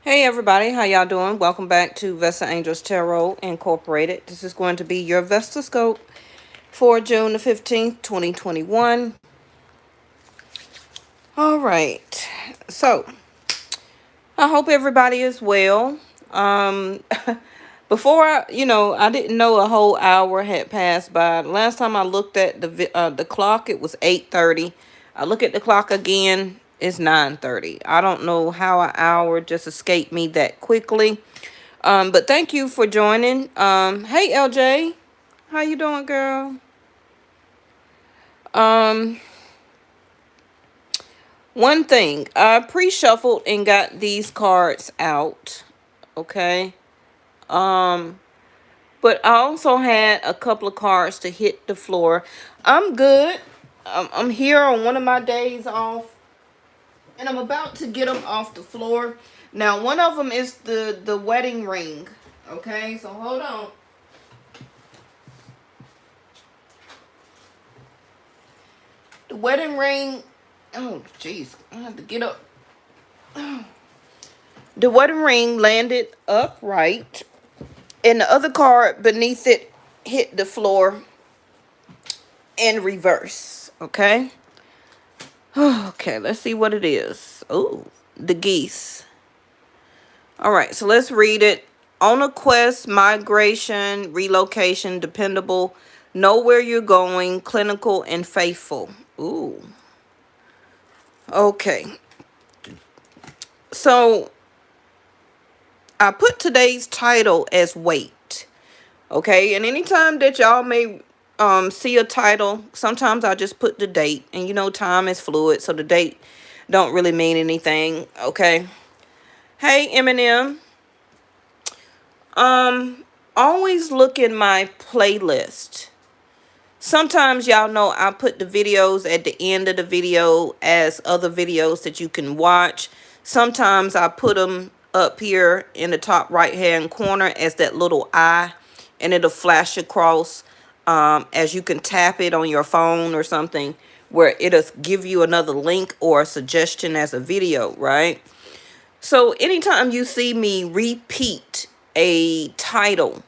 Hey everybody, how y'all doing? Welcome back to Vestaangelstarot Incorporated. This is going to be your Vesta scope for June the 15th, 2021. All right. So, I hope everybody is well. Um before I didn't know a whole hour had passed by. The last time I looked at the clock, it was 8:30. I look at the clock again, it's 9:30. I don't know how an hour just escaped me that quickly. But thank you for joining. Hey LJ, how you doing, girl? Um, One thing, I pre-shuffled and got these cards out. Okay. Um, but I also had a couple of cards to hit the floor. I'm good. I'm here on one of my days off, and I'm about to get them off the floor. Now, one of them is the wedding ring. Okay, so hold on. The wedding ring. Oh, jeez. I have to get up. The wedding ring landed upright, and the other card beneath it hit the floor in reverse. Okay. Okay, let's see what it is. Oh, the geese. All right, so let's read it. On a quest, migration, relocation, dependable, know where you're going, clinical, and faithful. Ooh. Okay. So I put today's title as wait. Okay, and anytime that y'all may see a title, sometimes I just put the date, and time is fluid, so the date don't really mean anything. Okay. Hey Eminem. Always look in my playlist. Sometimes y'all know I put the videos at the end of the video as other videos that you can watch. Sometimes I put them up here in the top right hand corner as that little eye, and it'll flash across as you can tap it on your phone or something, where it'll give you another link or a suggestion as a video, right? So anytime you see me repeat a title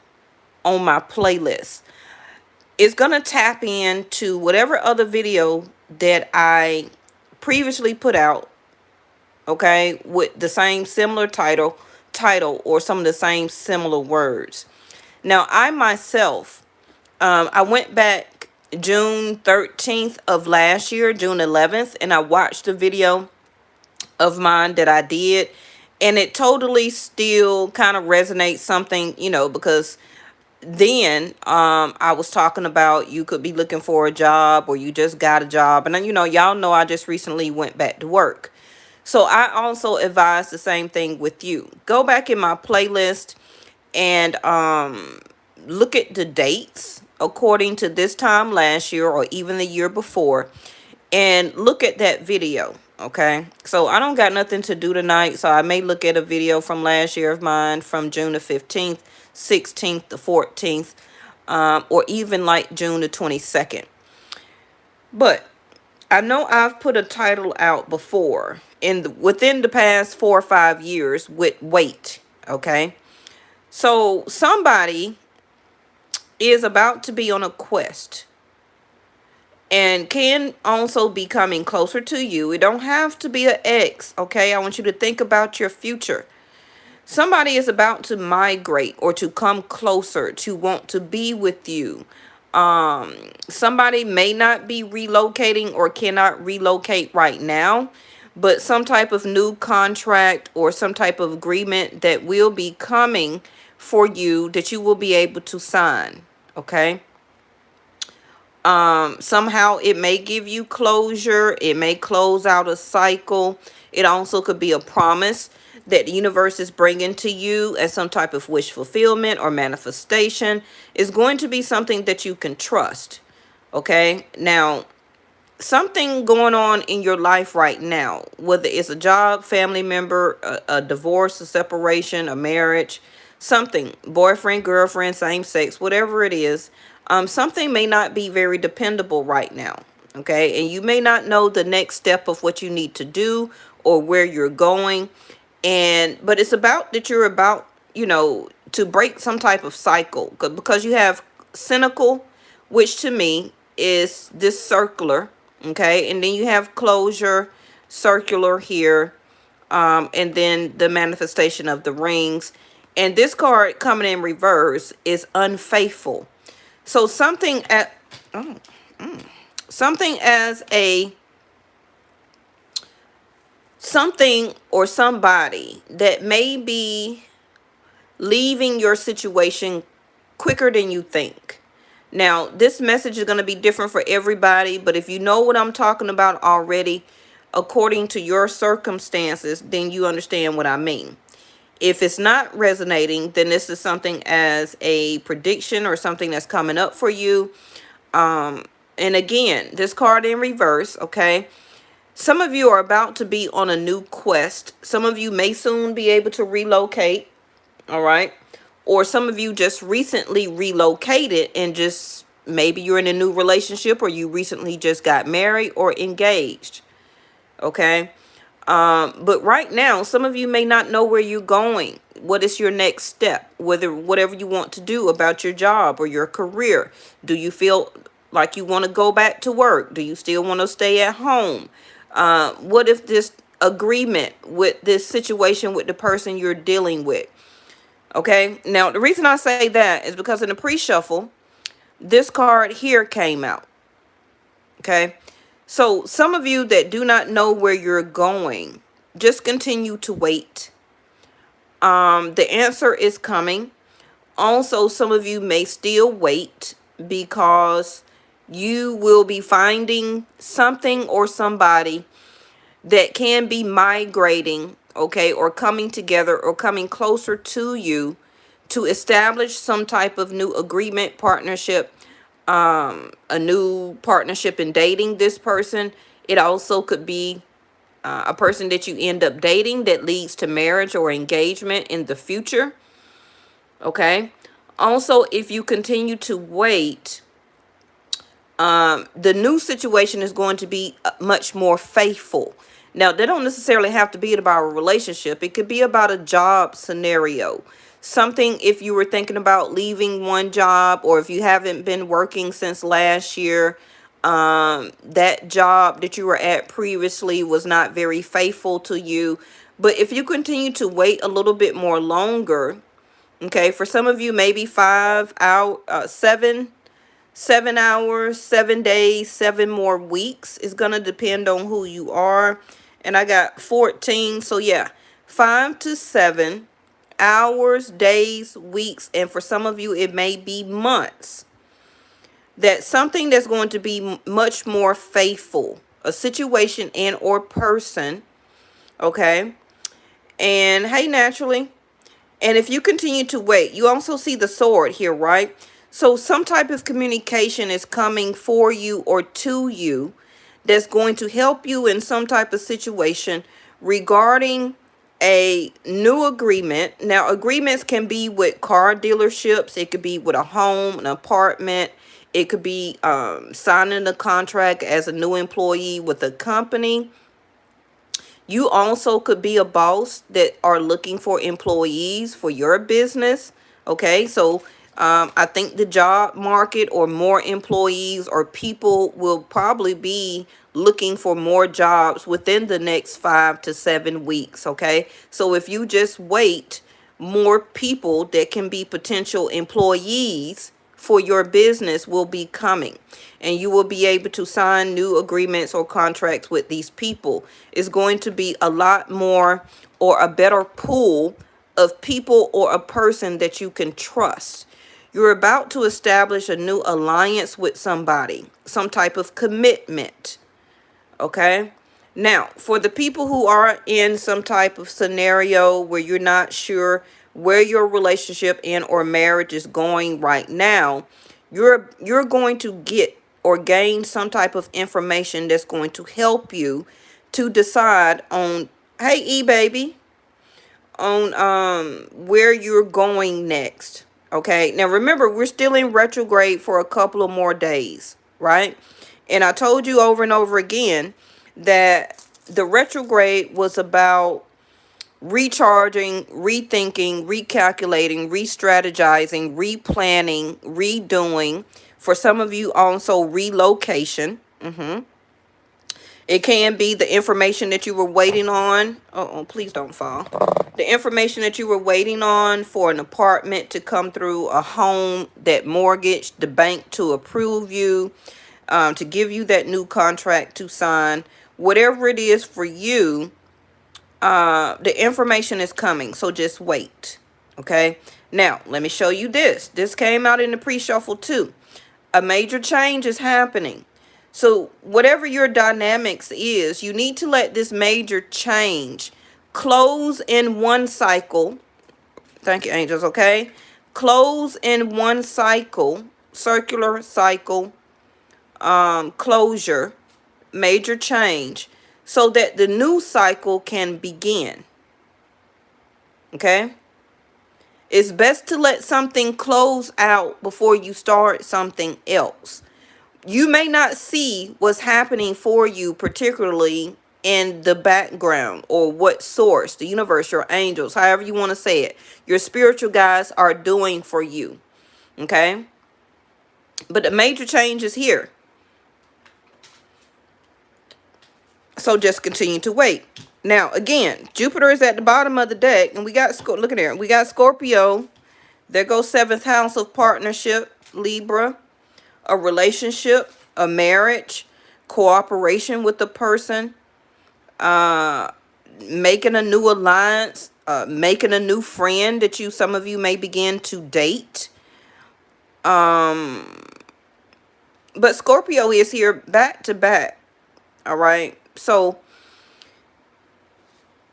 on my playlist, it's going to tap into whatever other video that I previously put out, okay, with the same similar title or some of the same similar words. Now, I myself, I went back June 13th of last year, June 11th, and I watched a video of mine that I did, and it totally still kind of resonates something, because then I was talking about you could be looking for a job, or you just got a job, and then y'all know I just recently went back to work. So I also advise the same thing with you. Go back in my playlist and look at the dates according to this time last year or even the year before, and look at that video. Okay, so I don't got nothing to do tonight, so I may look at a video from last year of mine from June the 15th, 16th, the 14th, or even like June the 22nd. But I know I've put a title out before within the past 4 or 5 years with wait. Okay, so somebody is about to be on a quest and can also be coming closer to you. It don't have to be an ex, okay? I want you to think about your future. Somebody is about to migrate or to come closer, to want to be with you. Somebody may not be relocating or cannot relocate right now, but some type of new contract or some type of agreement that will be coming for you that you will be able to sign, okay? Somehow it may give you closure. It may close out a cycle. It also could be a promise that the universe is bringing to you as some type of wish fulfillment or manifestation. Is going to be something that you can trust. Okay, now something going on in your life right now, whether it's a job, family member, a divorce, a separation, a marriage, something, boyfriend, girlfriend, same sex, whatever it is, something may not be very dependable right now. Okay, and you may not know the next step of what you need to do or where you're going. But it's about that you're about, to break some type of cycle, because you have cynical, which to me is this circular, okay, and then you have closure, circular here, and then the manifestation of the rings. And this card coming in reverse is unfaithful. So something as a something or somebody that may be leaving your situation quicker than you think. Now, this message is going to be different for everybody, but if you know what I'm talking about already, according to your circumstances, then you understand what I mean. If it's not resonating, then this is something as a prediction or something that's coming up for you. And again, this card in reverse, okay? Some of you are about to be on a new quest. Some of you may soon be able to relocate, all right? Or some of you just recently relocated and just maybe you're in a new relationship, or you recently just got married or engaged, okay? But right now, some of you may not know where you're going. What is your next step? Whatever you want to do about your job or your career. Do you feel like you want to go back to work? Do you still want to stay at home? What if this agreement with this situation with the person you're dealing with? Okay, now the reason I say that is because in the pre-shuffle, this card here came out. Okay, so some of you that do not know where you're going, just continue to wait. The answer is coming. Also, some of you may still wait because you will be finding something or somebody that can be migrating, okay, or coming together or coming closer to you to establish some type of new agreement, partnership, a new partnership in dating this person. It also could be a person that you end up dating that leads to marriage or engagement in the future. Okay. Also, if you continue to wait, the new situation is going to be much more faithful. Now, they don't necessarily have to be about a relationship. It could be about a job scenario. Something, if you were thinking about leaving one job, or if you haven't been working since last year, that job that you were at previously was not very faithful to you. But if you continue to wait a little bit more longer, okay, for some of you, maybe 7 hours, 7 days, 7 more weeks. Is going to depend on who you are. And I got 14. So yeah, 5 to 7 hours, days, weeks. And for some of you, it may be months. That's something that's going to be much more faithful. A situation and or person. Okay. And hey, naturally. And if you continue to wait, you also see the sword here, right? So some type of communication is coming for you or to you that's going to help you in some type of situation regarding a new agreement. Now, agreements can be with car dealerships. It could be with a home, an apartment. It could be signing a contract as a new employee with a company. You also could be a boss that are looking for employees for your business. Okay, so I think the job market or more employees or people will probably be looking for more jobs within the next 5 to 7 weeks. Okay, so if you just wait, more people that can be potential employees for your business will be coming, and you will be able to sign new agreements or contracts with these people. It's going to be a lot more or a better pool of people or a person that you can trust. You're about to establish a new alliance with somebody, some type of commitment. Okay. Now, for the people who are in some type of scenario where you're not sure where your relationship and or marriage is going right now, you're going to get or gain some type of information that's going to help you to decide on, hey, baby, on where you're going next. Okay. Now remember, we're still in retrograde for a couple of more days, right? And I told you over and over again that the retrograde was about recharging, rethinking, recalculating, re-strategizing, replanning, redoing. For some of you, also relocation. It can be the information that you were waiting on. Oh, please don't fall. The information that you were waiting on for an apartment to come through, a home, that mortgage, the bank to approve you, to give you that new contract to sign. Whatever it is for you, the information is coming. So just wait. Okay. Now, let me show you this. This came out in the pre-shuffle too. A major change is happening. So whatever your dynamics is, you need to let this major change close in one cycle. Thank you, angels. Okay. Close in one cycle, circular cycle, closure, major change, so that the new cycle can begin. Okay. It's best to let something close out before you start something else. You may not see what's happening for you, particularly in the background, or what source, the universe, your angels, however you want to say it, your spiritual guides are doing for you. Okay. But the major change is here. So just continue to wait. Now, again, Jupiter is at the bottom of the deck, and we got, look at there, we got Scorpio. There goes 7th house of partnership, Libra, a relationship, a marriage, cooperation with the person, making a new alliance, making a new friend that some of you may begin to date. But Scorpio is here back to back. All right. So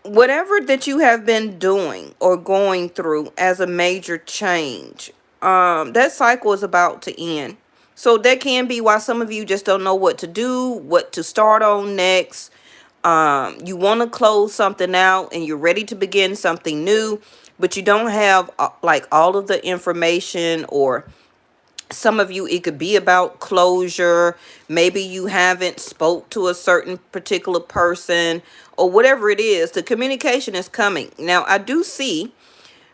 whatever that you have been doing or going through as a major change, that cycle is about to end. So that can be why some of you just don't know what to do, what to start on next. You want to close something out and you're ready to begin something new, but you don't have like all of the information, or some of you, it could be about closure. Maybe you haven't spoke to a certain particular person, or whatever it is. The communication is coming. Now, I do see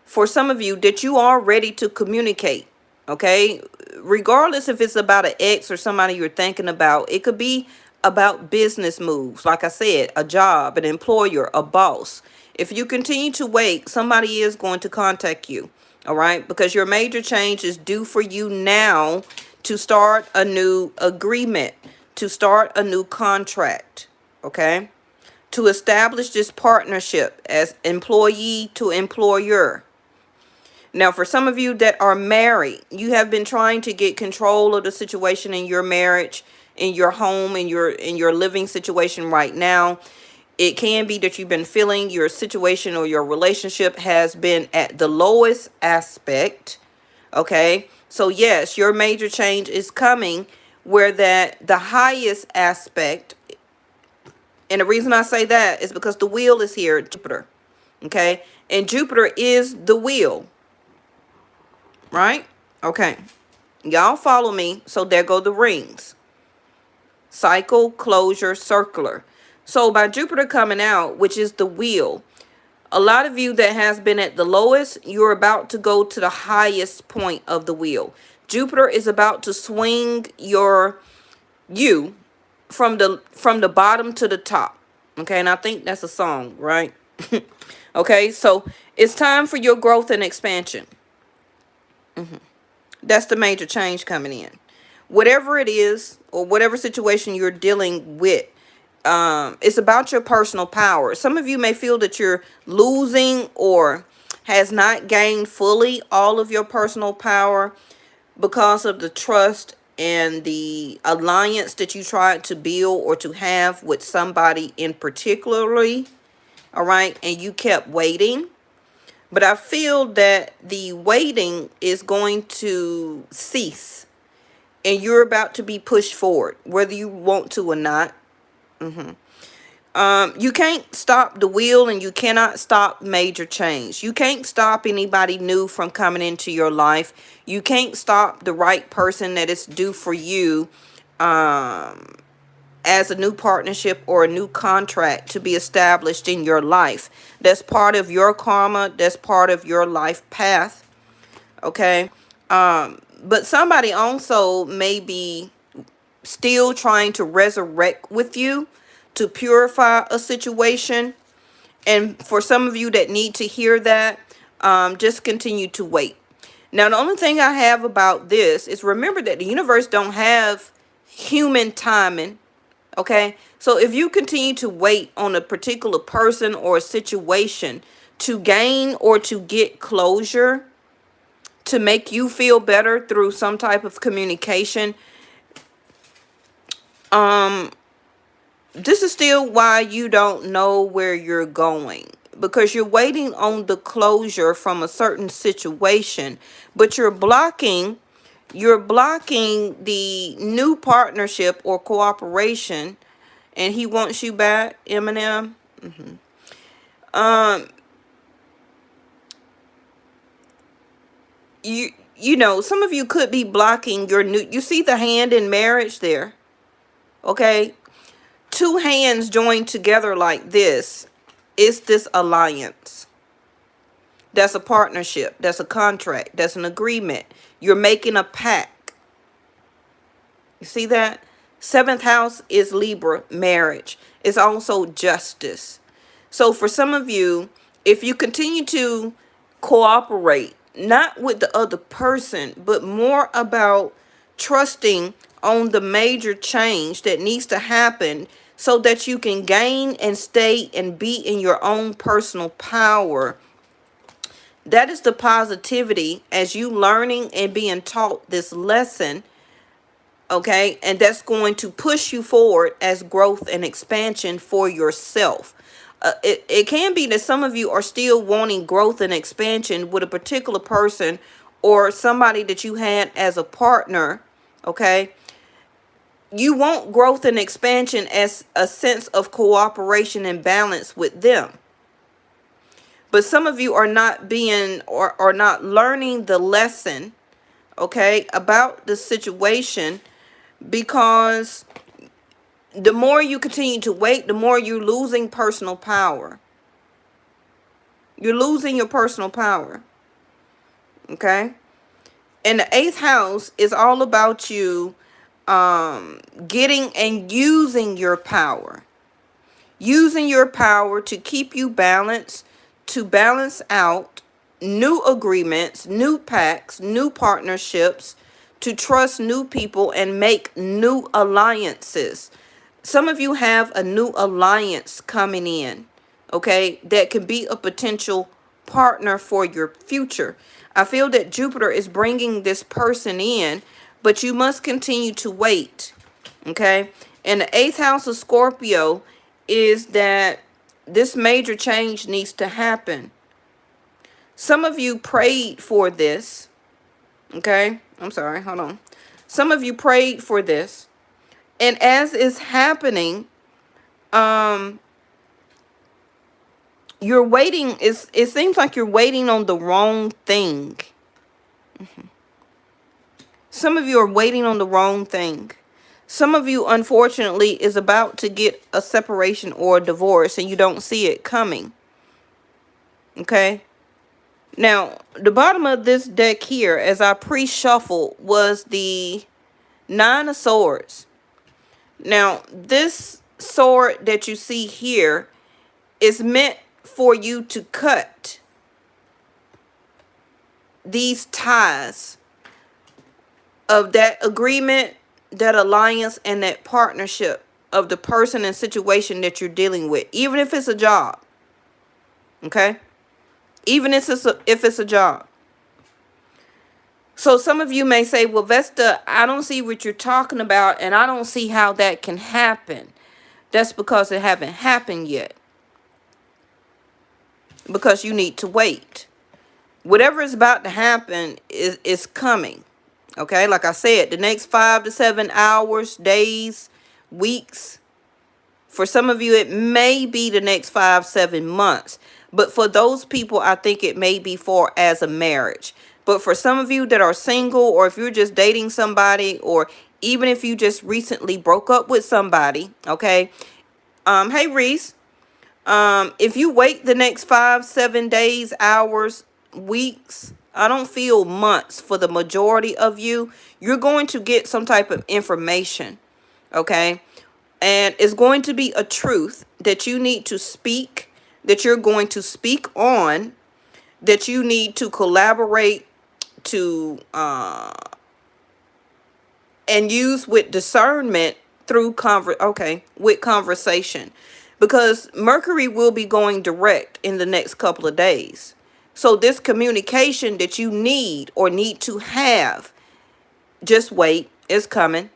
for some of you that you are ready to communicate. Okay. Regardless if it's about an ex or somebody you're thinking about, it could be about business moves. Like I said, a job, an employer, a boss. If you continue to wait, somebody is going to contact you. All right. Because your major change is due for you now to start a new agreement, to start a new contract. Okay. To establish this partnership as employee to employer. Now, for some of you that are married, you have been trying to get control of the situation in your marriage, in your home, in your living situation right now. It can be that you've been feeling your situation or your relationship has been at the lowest aspect. Okay. So yes, your major change is coming where the highest aspect. And the reason I say that is because the wheel is here, Jupiter. Okay. And Jupiter is the wheel. Right? Okay. Y'all follow me. So there go the rings. Cycle, closure, circular. So by Jupiter coming out, which is the wheel, a lot of you that has been at the lowest, you're about to go to the highest point of the wheel. Jupiter is about to swing you from the bottom to the top. Okay, and I think that's a song, right? Okay, so it's time for your growth and expansion. That's the major change coming in. Whatever it is, or whatever situation you're dealing with, it's about your personal power. Some of you may feel that you're losing or has not gained fully all of your personal power because of the trust and the alliance that you tried to build or to have with somebody in particularly. All right. And you kept waiting. But I feel that the waiting is going to cease. And you're about to be pushed forward, whether you want to or not. You can't stop the wheel, and you cannot stop major change. You can't stop anybody new from coming into your life. You can't stop the right person that is due for you as a new partnership or a new contract to be established in your life. That's part of your karma. That's part of your life path. Okay. But somebody also may be still trying to resurrect with you to purify a situation. And for some of you that need to hear that, just continue to wait. Now, the only thing I have about this is remember that the universe don't have human timing. Okay. So if you continue to wait on a particular person or a situation to gain or to get closure, to make you feel better through some type of communication, this is still why you don't know where you're going, because you're waiting on the closure from a certain situation, but you're blocking the new partnership or cooperation. And he wants you back, Eminem. You know, some of you could be blocking your new, you see the hand in marriage there. Okay. Two hands joined together like this is this alliance. That's a partnership. That's a contract. That's an agreement. You're making a pact. You see that? Seventh house is Libra, marriage. It's also justice. So for some of you, if you continue to cooperate, not with the other person, but more about trusting on the major change that needs to happen so that you can gain and stay and be in your own personal power. That is the positivity as you learning and being taught this lesson. Okay. And that's going to push you forward as growth and expansion for yourself. It can be that some of you are still wanting growth and expansion with a particular person or somebody that you had as a partner. Okay. You want growth and expansion as a sense of cooperation and balance with them. But some of you are not being or not learning the lesson, okay, about the situation, because the more you continue to wait, the more you're losing personal power. You're losing your personal power. Okay. And the 8th house is all about you getting and using your power. Using your power to keep you balanced, to balance out new agreements, new pacts, new partnerships, to trust new people and make new alliances. Some of you have a new alliance coming in, okay, that could be a potential partner for your future. I feel that Jupiter is bringing this person in, but you must continue to wait, okay? And the 8th house of Scorpio is that this major change needs to happen. Some of you prayed for this, okay? I'm sorry, hold on. Some of you prayed for this. And as it's happening, you're waiting. It seems like you're waiting on the wrong thing. Some of you are waiting on the wrong thing. Some of you, unfortunately, is about to get a separation or a divorce and you don't see it coming. Okay. Now, the bottom of this deck here, as I pre-shuffled, was the 9 of Swords. Now, this sword that you see here is meant for you to cut these ties of that agreement, that alliance, and that partnership of the person and situation that you're dealing with, even if it's a job. Okay? Even if it's a job. So some of you may say, well, Vesta, I don't see what you're talking about, and I don't see how that can happen. That's because it haven't happened yet. Because you need to wait. Whatever is about to happen is coming. Okay, like I said, the next 5 to 7 hours, days, weeks. For some of you, it may be the next 5-7 months. But for those people, I think it may be for as a marriage. But for some of you that are single, or if you're just dating somebody, or even if you just recently broke up with somebody, okay? Hey Reese, if you wait the next 5, 7 days, hours, weeks, I don't feel months, for the majority of you, you're going to get some type of information, okay? And it's going to be a truth that you need to speak, that you're going to speak on, that you need to collaborate to and use with discernment through with conversation, because Mercury will be going direct in the next couple of days. So this communication that you need or need to have, just wait, it's coming.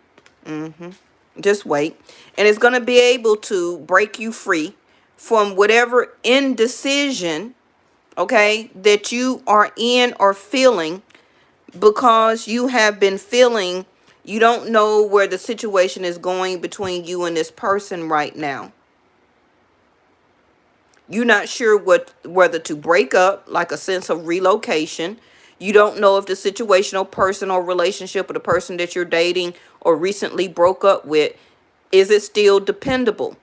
Just wait, and it's going to be able to break you free from whatever indecision, okay, that you are in or feeling, because you have been feeling you don't know where the situation is going between you and this person right now. You're not sure whether to break up, like a sense of relocation. You don't know if the situational person or relationship, or the person that you're dating or recently broke up with, is it still dependable?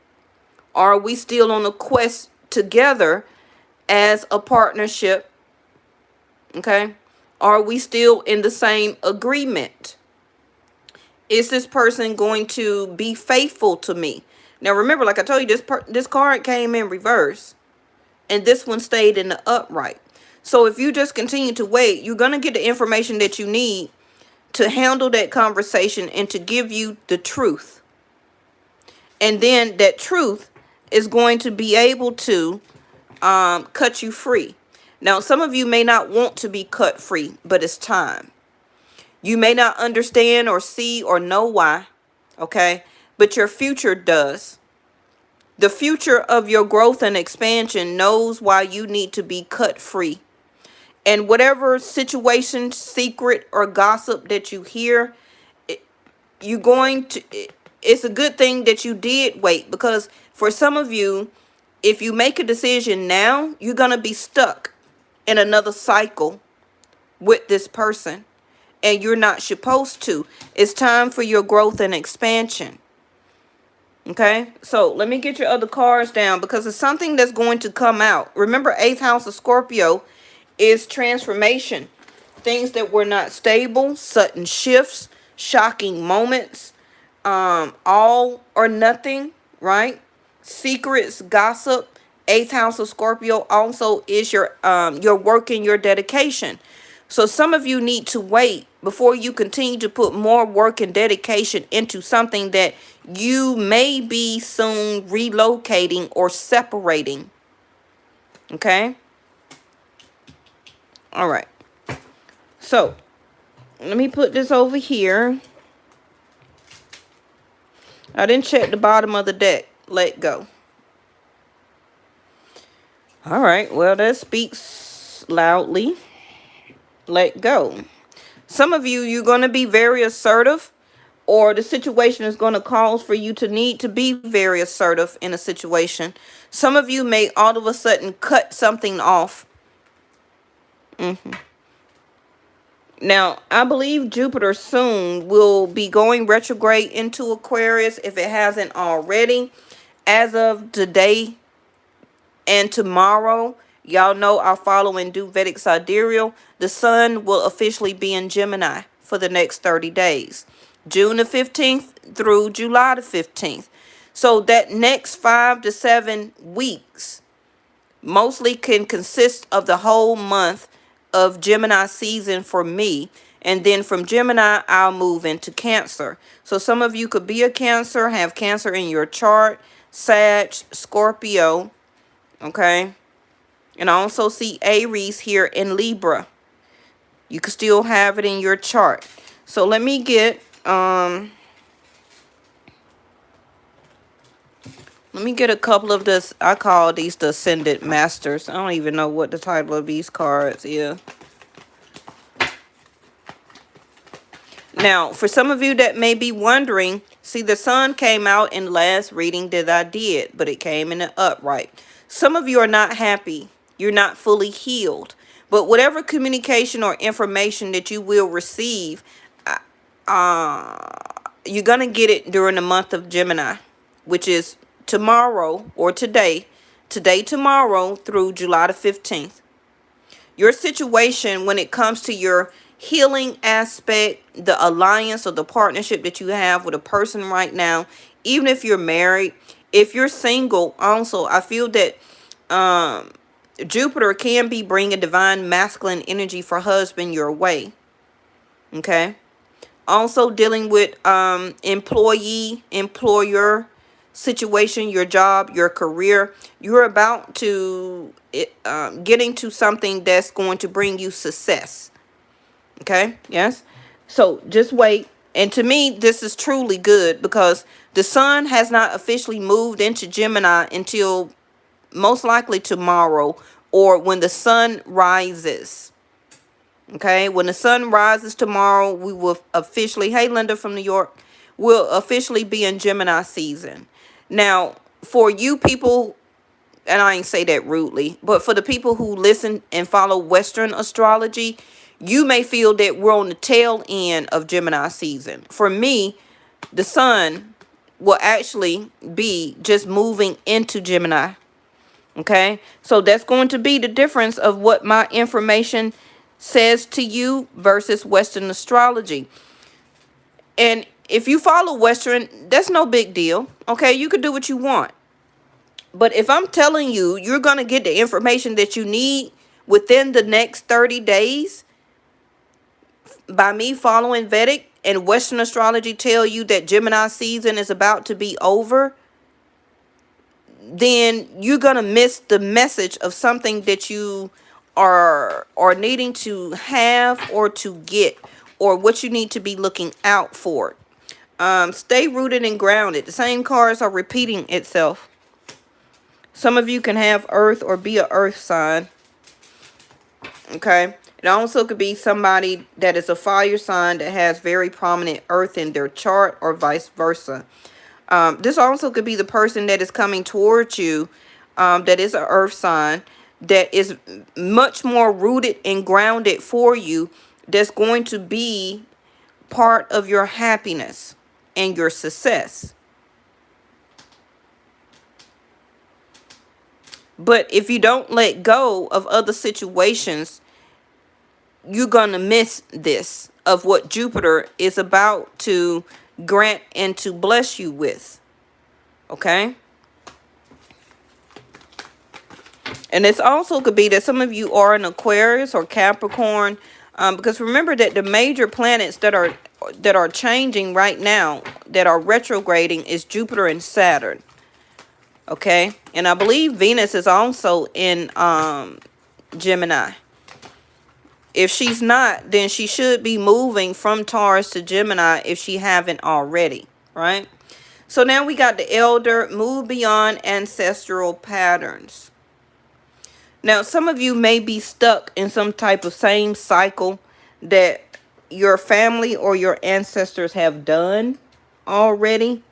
Are we still on a quest together as a partnership? Okay. Are we still in the same agreement? Is this person going to be faithful to me? Now remember, like I told you, this card came in reverse, and this one stayed in the upright. So if you just continue to wait, you're going to get the information that you need to handle that conversation and to give you the truth. And then that truth is going to be able to cut you free. Now, some of you may not want to be cut free, but it's time. You may not understand or see or know why, okay? But your future does. The future of your growth and expansion knows why you need to be cut free. And whatever situation, secret, or gossip that you hear, it's a good thing that you did wait, because for some of you, if you make a decision now, you're going to be stuck in another cycle with this person, and you're not supposed to. It's time for your growth and expansion. Okay, so let me get your other cards down, because it's something that's going to come out. Remember, 8th house of Scorpio is transformation. Things that were not stable, sudden shifts, shocking moments, all or nothing, right? Secrets, gossip. 8th house of Scorpio also is your work and your dedication. So some of you need to wait before you continue to put more work and dedication into something that you may be soon relocating or separating. Okay? All right. So let me put this over here. I didn't check the bottom of the deck. Let go. All right. Well, that speaks loudly. Let go. Some of you, you're going to be very assertive, or the situation is going to cause for you to need to be very assertive in a situation. Some of you may all of a sudden cut something off. Now, I believe Jupiter soon will be going retrograde into Aquarius, if it hasn't already. As of today and tomorrow, y'all know I follow and do Vedic Sidereal. The sun will officially be in Gemini for the next 30 days. June the 15th through July the 15th. So that next 5 to 7 weeks mostly can consist of the whole month of Gemini season for me. And then from Gemini, I'll move into Cancer. So some of you could be a Cancer, have Cancer in your chart, Sag, Scorpio, okay? And I also see Aries here in Libra. You could still have it in your chart. So let me get a couple of this. I call these the Ascendant Masters. I don't even know what the title of these cards is. Now, for some of you that may be wondering, see, the sun came out in the last reading that I did, but it came in the upright. Some of you are not happy. You're not fully healed. But whatever communication or information that you will receive, you're going to get it during the month of Gemini, which is tomorrow or today, tomorrow through July the 15th. Your situation when it comes to your healing aspect, the alliance or the partnership that you have with a person right now, even if you're married, if you're single, also, I feel that Jupiter can be bringing divine masculine energy for husband your way. Okay. Also dealing with employer situation, your job, your career. You're about to get into something that's going to bring you success. Okay, yes. So just wait. And to me, this is truly good because the sun has not officially moved into Gemini until most likely tomorrow, or when the sun rises. Okay, when the sun rises tomorrow, we will officially, hey Linda from New York, will officially be in Gemini season. Now, for you people, and I ain't say that rudely, but for the people who listen and follow Western astrology, you may feel that we're on the tail end of Gemini season. For me, the sun will actually be just moving into Gemini. Okay, so that's going to be the difference of what my information says to you versus Western astrology. And if you follow Western, that's no big deal. Okay, you can do what you want. But if I'm telling you, you're going to get the information that you need within the next 30 days by me following Vedic and Western astrology tell you that Gemini season is about to be over, then you're going to miss the message of something that you are needing to have or to get, or what you need to be looking out for. Stay rooted and grounded. The same cards are repeating itself. Some of you can have earth or be a earth sign. Okay. It also could be somebody that is a fire sign that has very prominent earth in their chart, or vice versa. This also could be the person that is coming towards you, that is an earth sign, that is much more rooted and grounded for you, that's going to be part of your happiness and your success. But if you don't let go of other situations, you're going to miss this of what Jupiter is about to grant and to bless you with. Okay? And this also could be that some of you are an Aquarius or Capricorn, because remember that the major planets that are changing right now, that are retrograding, is Jupiter and Saturn. Okay? And I believe Venus is also in Gemini. If she's not, then she should be moving from Taurus to Gemini if she haven't already, right? So now we got the elder, move beyond ancestral patterns. Now, some of you may be stuck in some type of same cycle that your family or your ancestors have done already.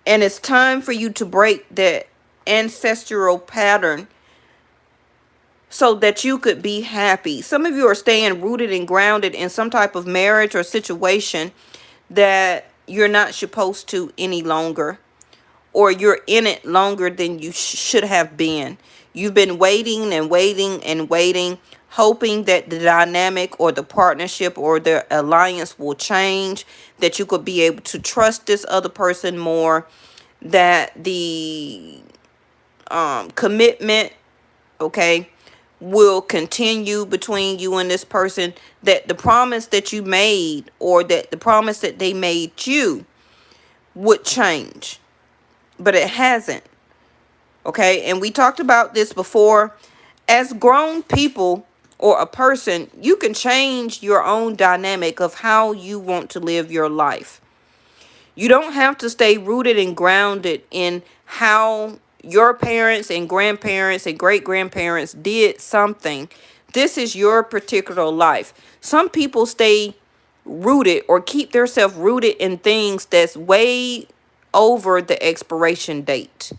And it's time for you to break that ancestral pattern so that you could be happy. Some of you are staying rooted and grounded in some type of marriage or situation that you're not supposed to any longer, or you're in it longer than you should have been. You've been waiting and waiting and waiting, hoping that the dynamic or the partnership or the alliance will change, that you could be able to trust this other person more, that the commitment, okay, will continue between you and this person, that the promise that you made, or that the promise that they made you, would change. But it hasn't. Okay, and we talked about this before. As grown people or a person, you can change your own dynamic of how you want to live your life. You don't have to stay rooted and grounded in how your parents and grandparents and great-grandparents did something. This is your particular life. Some people stay rooted or keep themselves rooted in things that's way over the expiration date.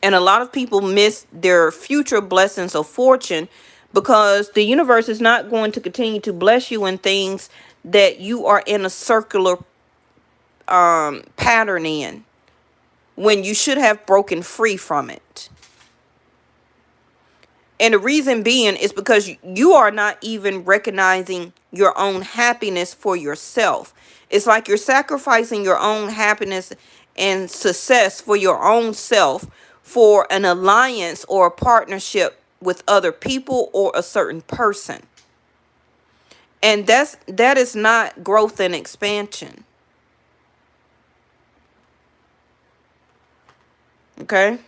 And a lot of people miss their future blessings of fortune because the universe is not going to continue to bless you in things that you are in a circular pattern in, when you should have broken free from it. And the reason being is because you are not even recognizing your own happiness for yourself. It's like you're sacrificing your own happiness and success for your own self for an alliance or a partnership with other people or a certain person. And that is not growth and expansion. Okay?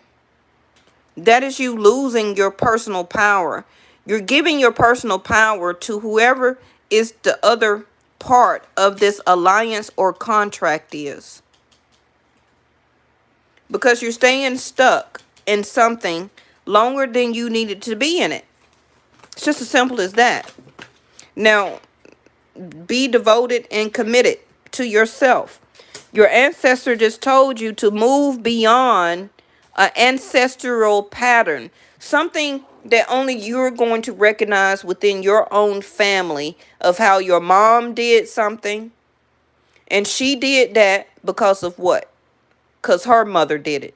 That is you losing your personal power. You're giving your personal power to whoever is the other part of this alliance or contract is. Because you're staying stuck in something longer than you needed to be in it. It's just as simple as that. Now, be devoted and committed to yourself. Your ancestor just told you to move beyond an ancestral pattern, something that only you're going to recognize within your own family, of how your mom did something, and she did that because of what? Because her mother did it.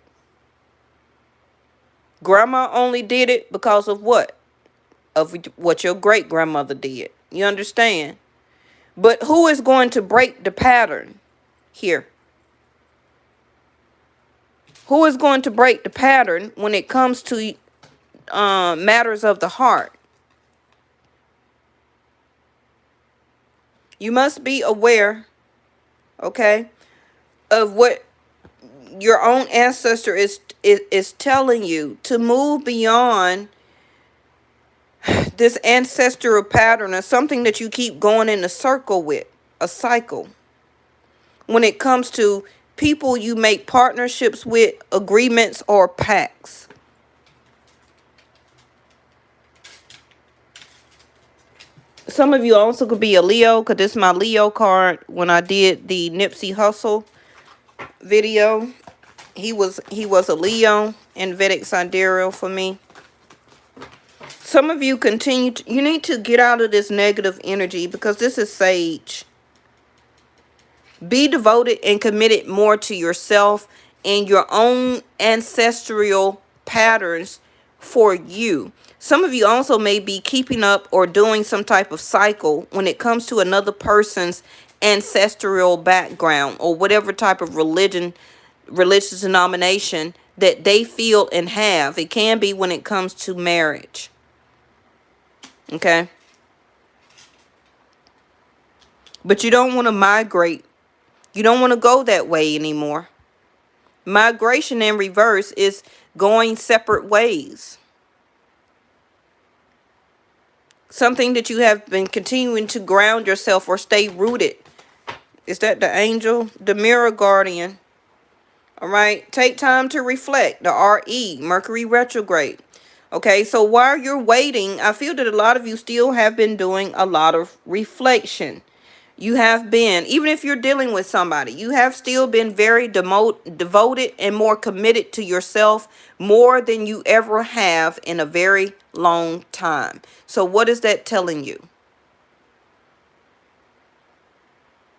Grandma only did it because of what? Of what your great grandmother did. You understand? But who is going to break the pattern here? Who is going to break the pattern when it comes to matters of the heart? You must be aware, okay, of what your own ancestor is telling you, to move beyond this ancestral pattern, or something that you keep going in a circle with, a cycle. When it comes to people you make partnerships with, agreements, or pacts. Some of you also could be a Leo, because this is my Leo card. When I did the Nipsey Hussle video, he was a Leo in Vedic Sidereal for me. Some of you you need to get out of this negative energy, because this is Sage. Be devoted and committed more to yourself and your own ancestral patterns for you. Some of you also may be keeping up or doing some type of cycle when it comes to another person's ancestral background, or whatever type of religious denomination that they feel and have. It can be when it comes to marriage. Okay? But you don't want to migrate. You don't want to go that way anymore. Migration in reverse is going separate ways. Something that you have been continuing to ground yourself or stay rooted. Is that the angel? The mirror guardian. All right. Take time to reflect. The RE, Mercury retrograde. Okay. So while you're waiting, I feel that a lot of you still have been doing a lot of reflection. You have been, even if you're dealing with somebody, you have still been very devoted and more committed to yourself, more than you ever have in a very long time. So what is that telling you?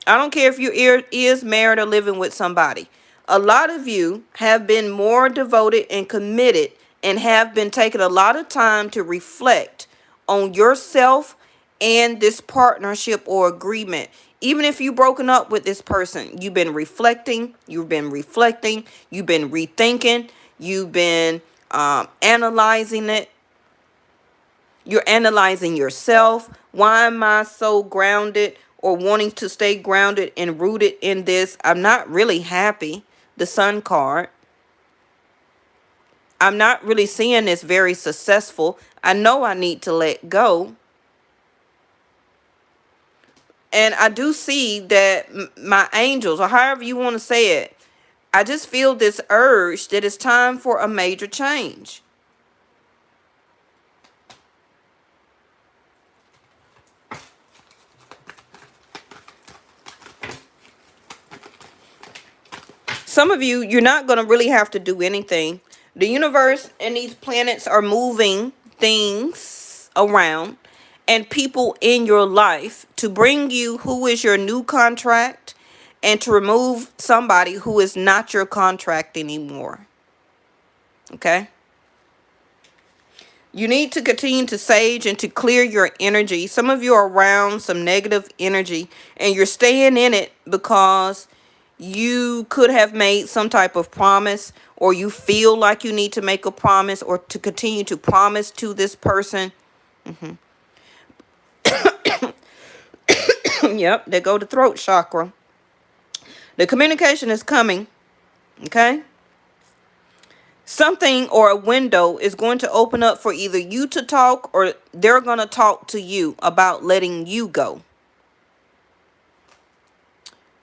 I don't care if you is married or living with somebody. A lot of you have been more devoted and committed, and have been taking a lot of time to reflect on yourself and this partnership or agreement. Even if you've broken up with this person, you've been reflecting, you've been rethinking, you've been analyzing it. You're analyzing yourself. Why am I so grounded, or wanting to stay grounded and rooted in this? I'm not really happy. The Sun card. I'm not really seeing this very successful. I know I need to let go. And I do see that my angels, or however you want to say it, I just feel this urge that it's time for a major change. Some of you, you're not going to really have to do anything. The universe and these planets are moving things around, and people in your life to bring you who is your new contract and to remove somebody who is not your contract anymore. Okay? You need to continue to sage and to clear your energy. Some of you are around some negative energy and you're staying in it because you could have made some type of promise, or you feel like you need to make a promise or to continue to promise to this person. Yep, there go the throat chakra. The communication is coming. Okay? Something or a window is going to open up for either you to talk or they're going to talk to you about letting you go.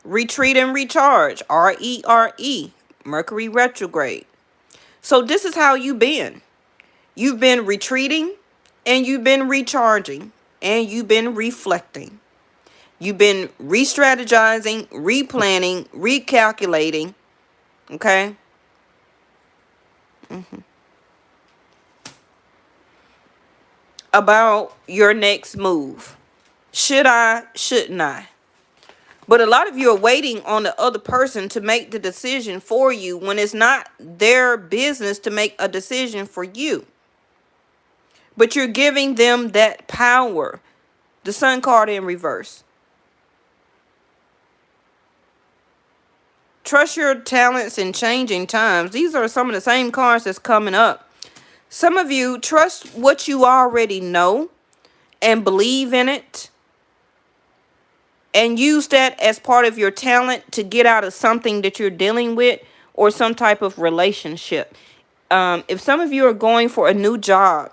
Retreat and recharge. RERE. Mercury retrograde. So this is how you've been. You've been retreating and you've been recharging and you've been reflecting. You've been re-strategizing, replanning, recalculating. Okay? About your next move. Should I? Shouldn't I? But a lot of you are waiting on the other person to make the decision for you when it's not their business to make a decision for you. But you're giving them that power. The Sun card in reverse. Trust your talents in changing times. These are some of the same cards that's coming up. Some of you trust what you already know and believe in it. And use that as part of your talent to get out of something that you're dealing with or some type of relationship. If some of you are going for a new job,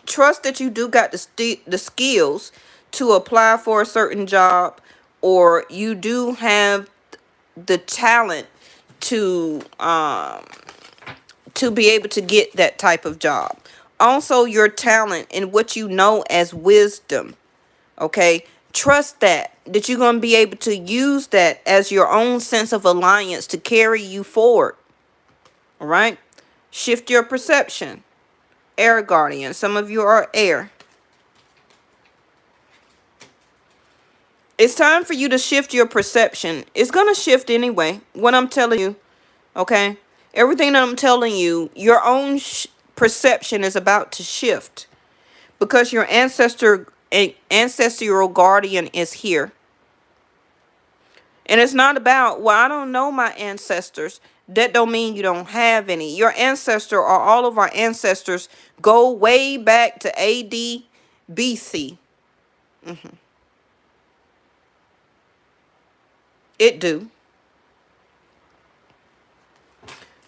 trust that you do got the skills to apply for a certain job, or you do have the talent to be able to get that type of job. Also, your talent and what you know as wisdom. Okay? Trust that you're going to be able to use that as your own sense of alliance to carry you forward. All right? Shift your perception. Air guardian. Some of you are air. It's time for you to shift your perception. It's going to shift anyway. What I'm telling you. Okay? Everything that I'm telling you, your own perception is about to shift. Because your ancestral guardian is here. And it's not about, well, I don't know my ancestors. That don't mean you don't have any. Your ancestor, or all of our ancestors, go way back to AD, BC. It do.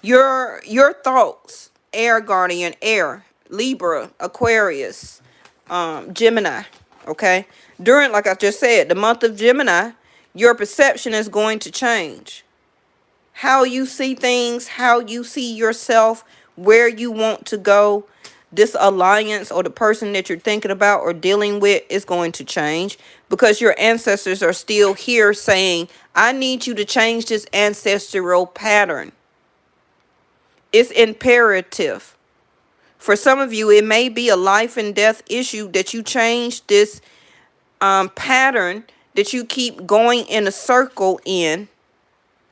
Your thoughts, air guardian, air, Libra, Aquarius, Gemini. Okay? During, like I just said, the month of Gemini, your perception is going to change. How you see things, how you see yourself, where you want to go, this alliance or the person that you're thinking about or dealing with is going to change, because your ancestors are still here saying, I need you to change this ancestral pattern. It's imperative. For some of you, it may be a life and death issue that you change this pattern that you keep going in a circle in.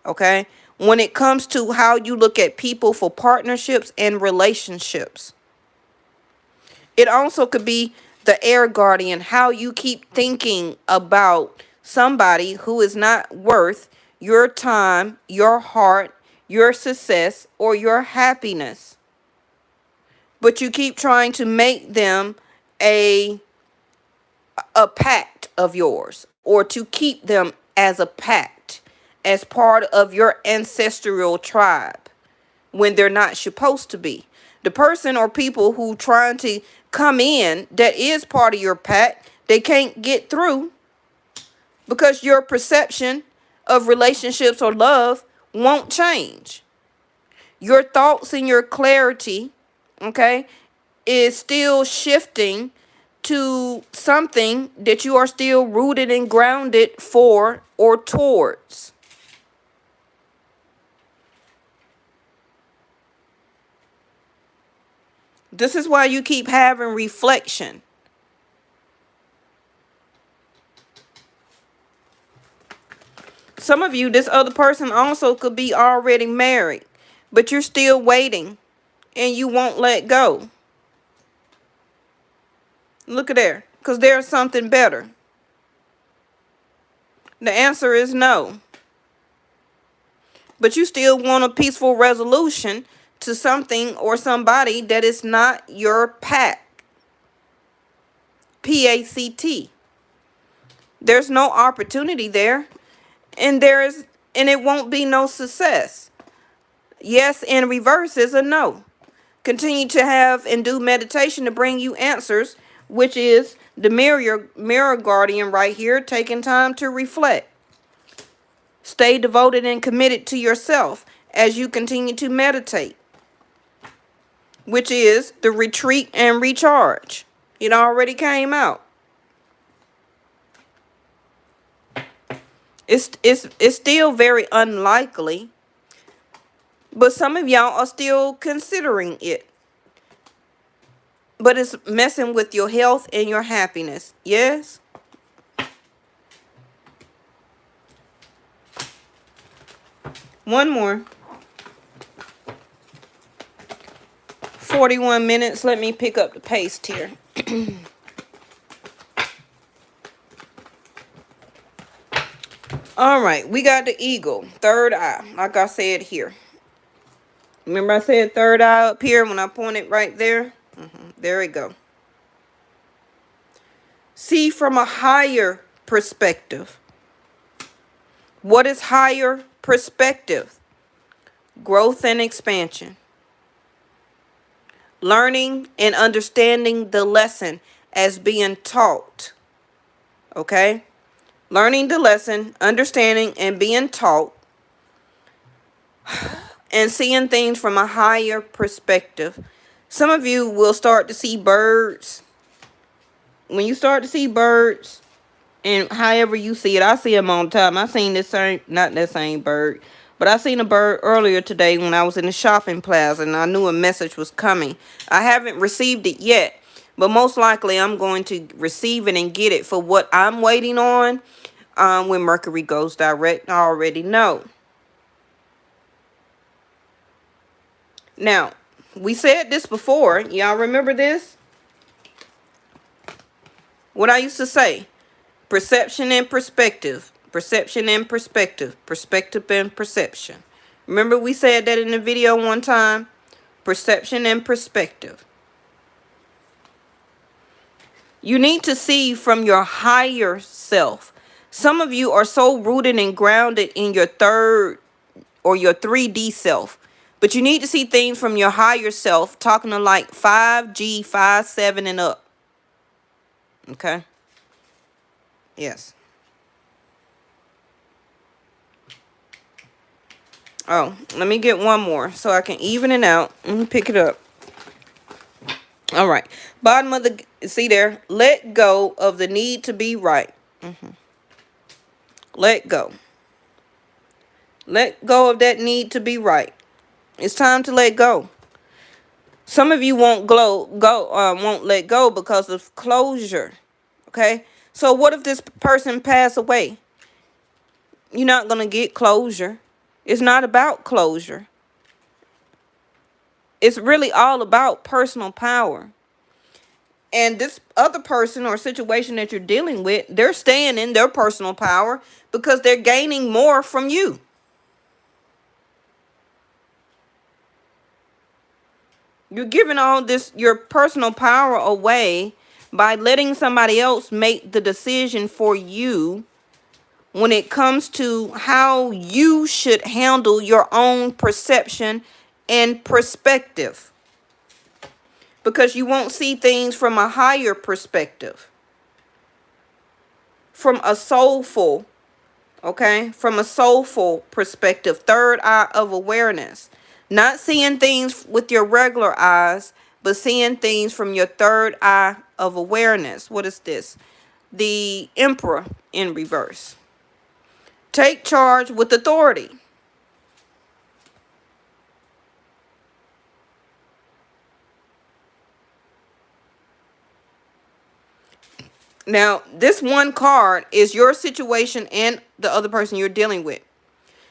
Okay? When it comes to how you look at people for partnerships and relationships. It also could be the air guardian, how you keep thinking about somebody who is not worth your time, your heart, your success, or your happiness. But you keep trying to make them a pact of yours, or to keep them as a pact, as part of your ancestral tribe, when they're not supposed to be. The person or people who trying to come in that is part of your pact, they can't get through because your perception of relationships or love won't change. Your thoughts and your clarity, okay, is still shifting to something that you are still rooted and grounded for or towards. This is why you keep having reflection. Some of you, this other person also could be already married, but you're still waiting and you won't let go. Look at there, because there's something better. The answer is no. But you still want a peaceful resolution to something or somebody that is not your pack. PACT. There's no opportunity there, and it won't be no success. Yes in reverse is a no. Continue to have and do meditation to bring you answers, which is the mirror guardian right here, taking time to reflect. Stay devoted and committed to yourself as you continue to meditate, which is the retreat and recharge. It already came out. It's still very unlikely, but some of y'all are still considering it. But it's messing with your health and your happiness. Yes? One more. 41 minutes. Let me pick up the pace here. All right. We got the eagle. Third eye. Like I said here. Remember I said third eye up here when I pointed right there? There we go. See from a higher perspective. What is higher perspective? Growth and expansion. Learning and understanding the lesson as being taught. Okay? Learning the lesson, understanding and being taught, and seeing things from a higher perspective. Some of you will start to see birds. When you start to see birds, and however you see it, I see them all the time. I seen this same, not that same bird, but I seen a bird earlier today when I was in the shopping plaza, and I knew a message was coming. I haven't received it yet, but most likely I'm going to receive it and get it for what I'm waiting on when Mercury goes direct. I already know. Now, we said this before. Y'all remember this? What I used to say. Perception and perspective. Perception and perspective. Perspective and perception. Remember we said that in the video one time? Perception and perspective. You need to see from your higher self. Some of you are so rooted and grounded in your third or your 3D self. But you need to see things from your higher self, talking to like 5G, 5, 7 and up. Okay? Yes. Oh, let me get one more so I can even it out and pick it up. All right. Bottom of the, see there, let go of the need to be right. Let go. Let go of that need to be right. It's time to let go. Some of you won't let go because of closure. Okay? So what if this person pass away? You're not going to get closure. It's not about closure. It's really all about personal power. And this other person or situation that you're dealing with, they're staying in their personal power because they're gaining more from you. You're giving all this, your personal power away by letting somebody else make the decision for you when it comes to how you should handle your own perception and perspective. Because you won't see things from a higher perspective. From a soulful, okay? From a soulful perspective. Third eye of awareness. Not seeing things with your regular eyes, but seeing things from your third eye of awareness. What is this? The Emperor in reverse. Take charge with authority. Now, this one card is your situation and the other person you're dealing with.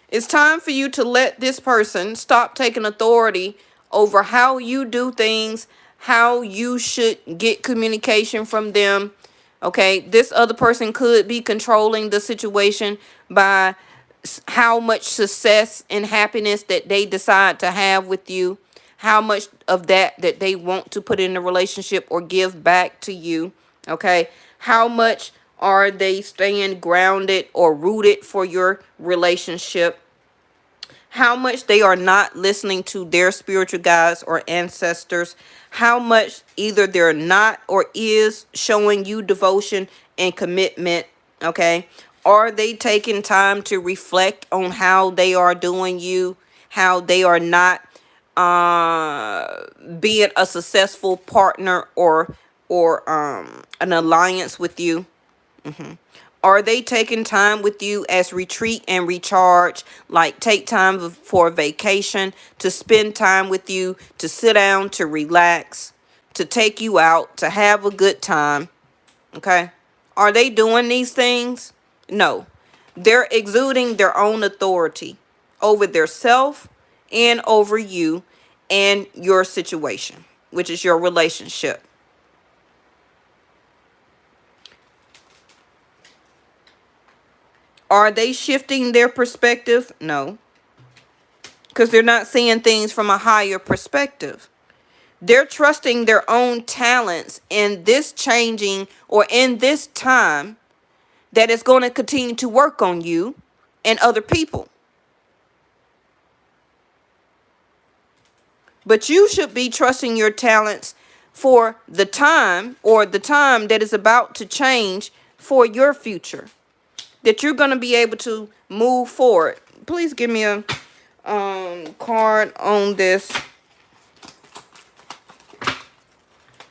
It's time for you to let this person stop taking authority over how you do things, how you should get communication from them. Okay, this other person could be controlling the situation by how much success and happiness that they decide to have with you, how much of that they want to put in the relationship or give back to you. Okay, how much are they staying grounded or rooted for your relationship, how much they are not listening to their spiritual guides or ancestors, how much either they're not or is showing you devotion and commitment. Okay, are they taking time to reflect on how they are doing you, how they are not being a successful partner or an alliance with you? Are they taking time with you as retreat and recharge? Like take time for vacation, to spend time with you, to sit down, to relax, to take you out, to have a good time. Okay? Are they doing these things? No. They're exuding their own authority over their self and over you and your situation, which is your relationship. Are they shifting their perspective? No, because they're not seeing things from a higher perspective. They're trusting their own talents in this changing or in this time that is going to continue to work on you and other people. But you should be trusting your talents for the time or the time that is about to change for your future, that you're going to be able to move forward. Please give me a card on this.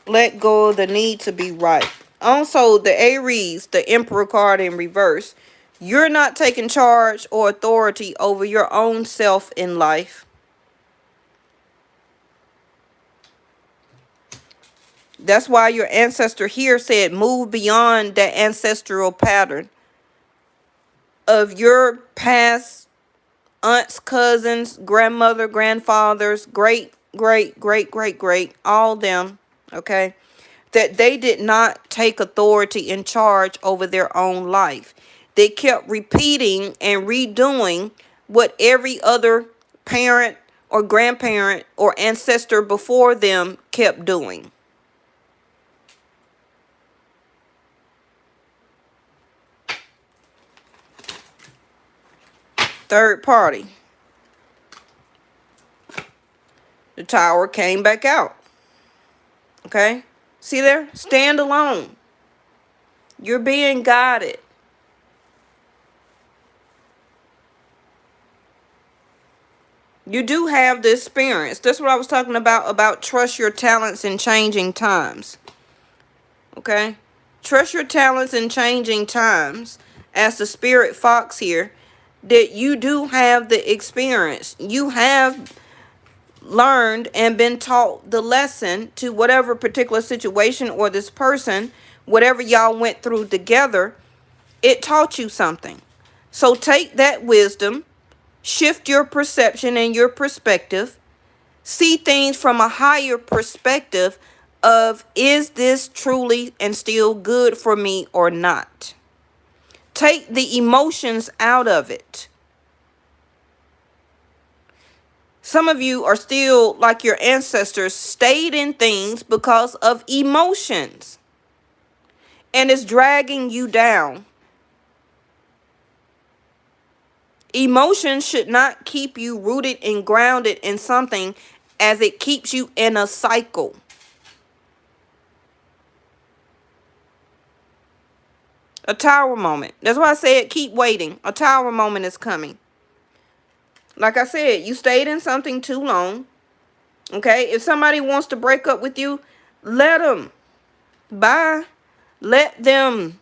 Let go of the need to be right. Also, the Aries, the Emperor card in reverse. You're not taking charge or authority over your own self in life. That's why your ancestor here said move beyond that ancestral pattern of your past aunts, cousins, grandmother, grandfathers, great, great, great, great, great, all them, okay? That they did not take authority and charge over their own life. They kept repeating and redoing what every other parent or grandparent or ancestor before them kept doing. Third party. The Tower came back out. Okay? See there? Stand alone. You're being guided. You do have the experience. That's what I was talking about trust your talents in changing times. Okay? Trust your talents in changing times. As the spirit fox here, that you do have the experience. You have learned and been taught the lesson to whatever particular situation or this person, whatever y'all went through together, it taught you something. So take that wisdom, shift your perception and your perspective, see things from a higher perspective of, is this truly and still good for me or not? Take the emotions out of it. Some of you are still like your ancestors, stayed in things because of emotions, and it's dragging you down. Emotions should not keep you rooted and grounded in something, as it keeps you in a cycle. A Tower moment. That's why I said keep waiting. A Tower moment is coming. Like I said, you stayed in something too long. Okay? If somebody wants to break up with you, let them. Bye. Let them.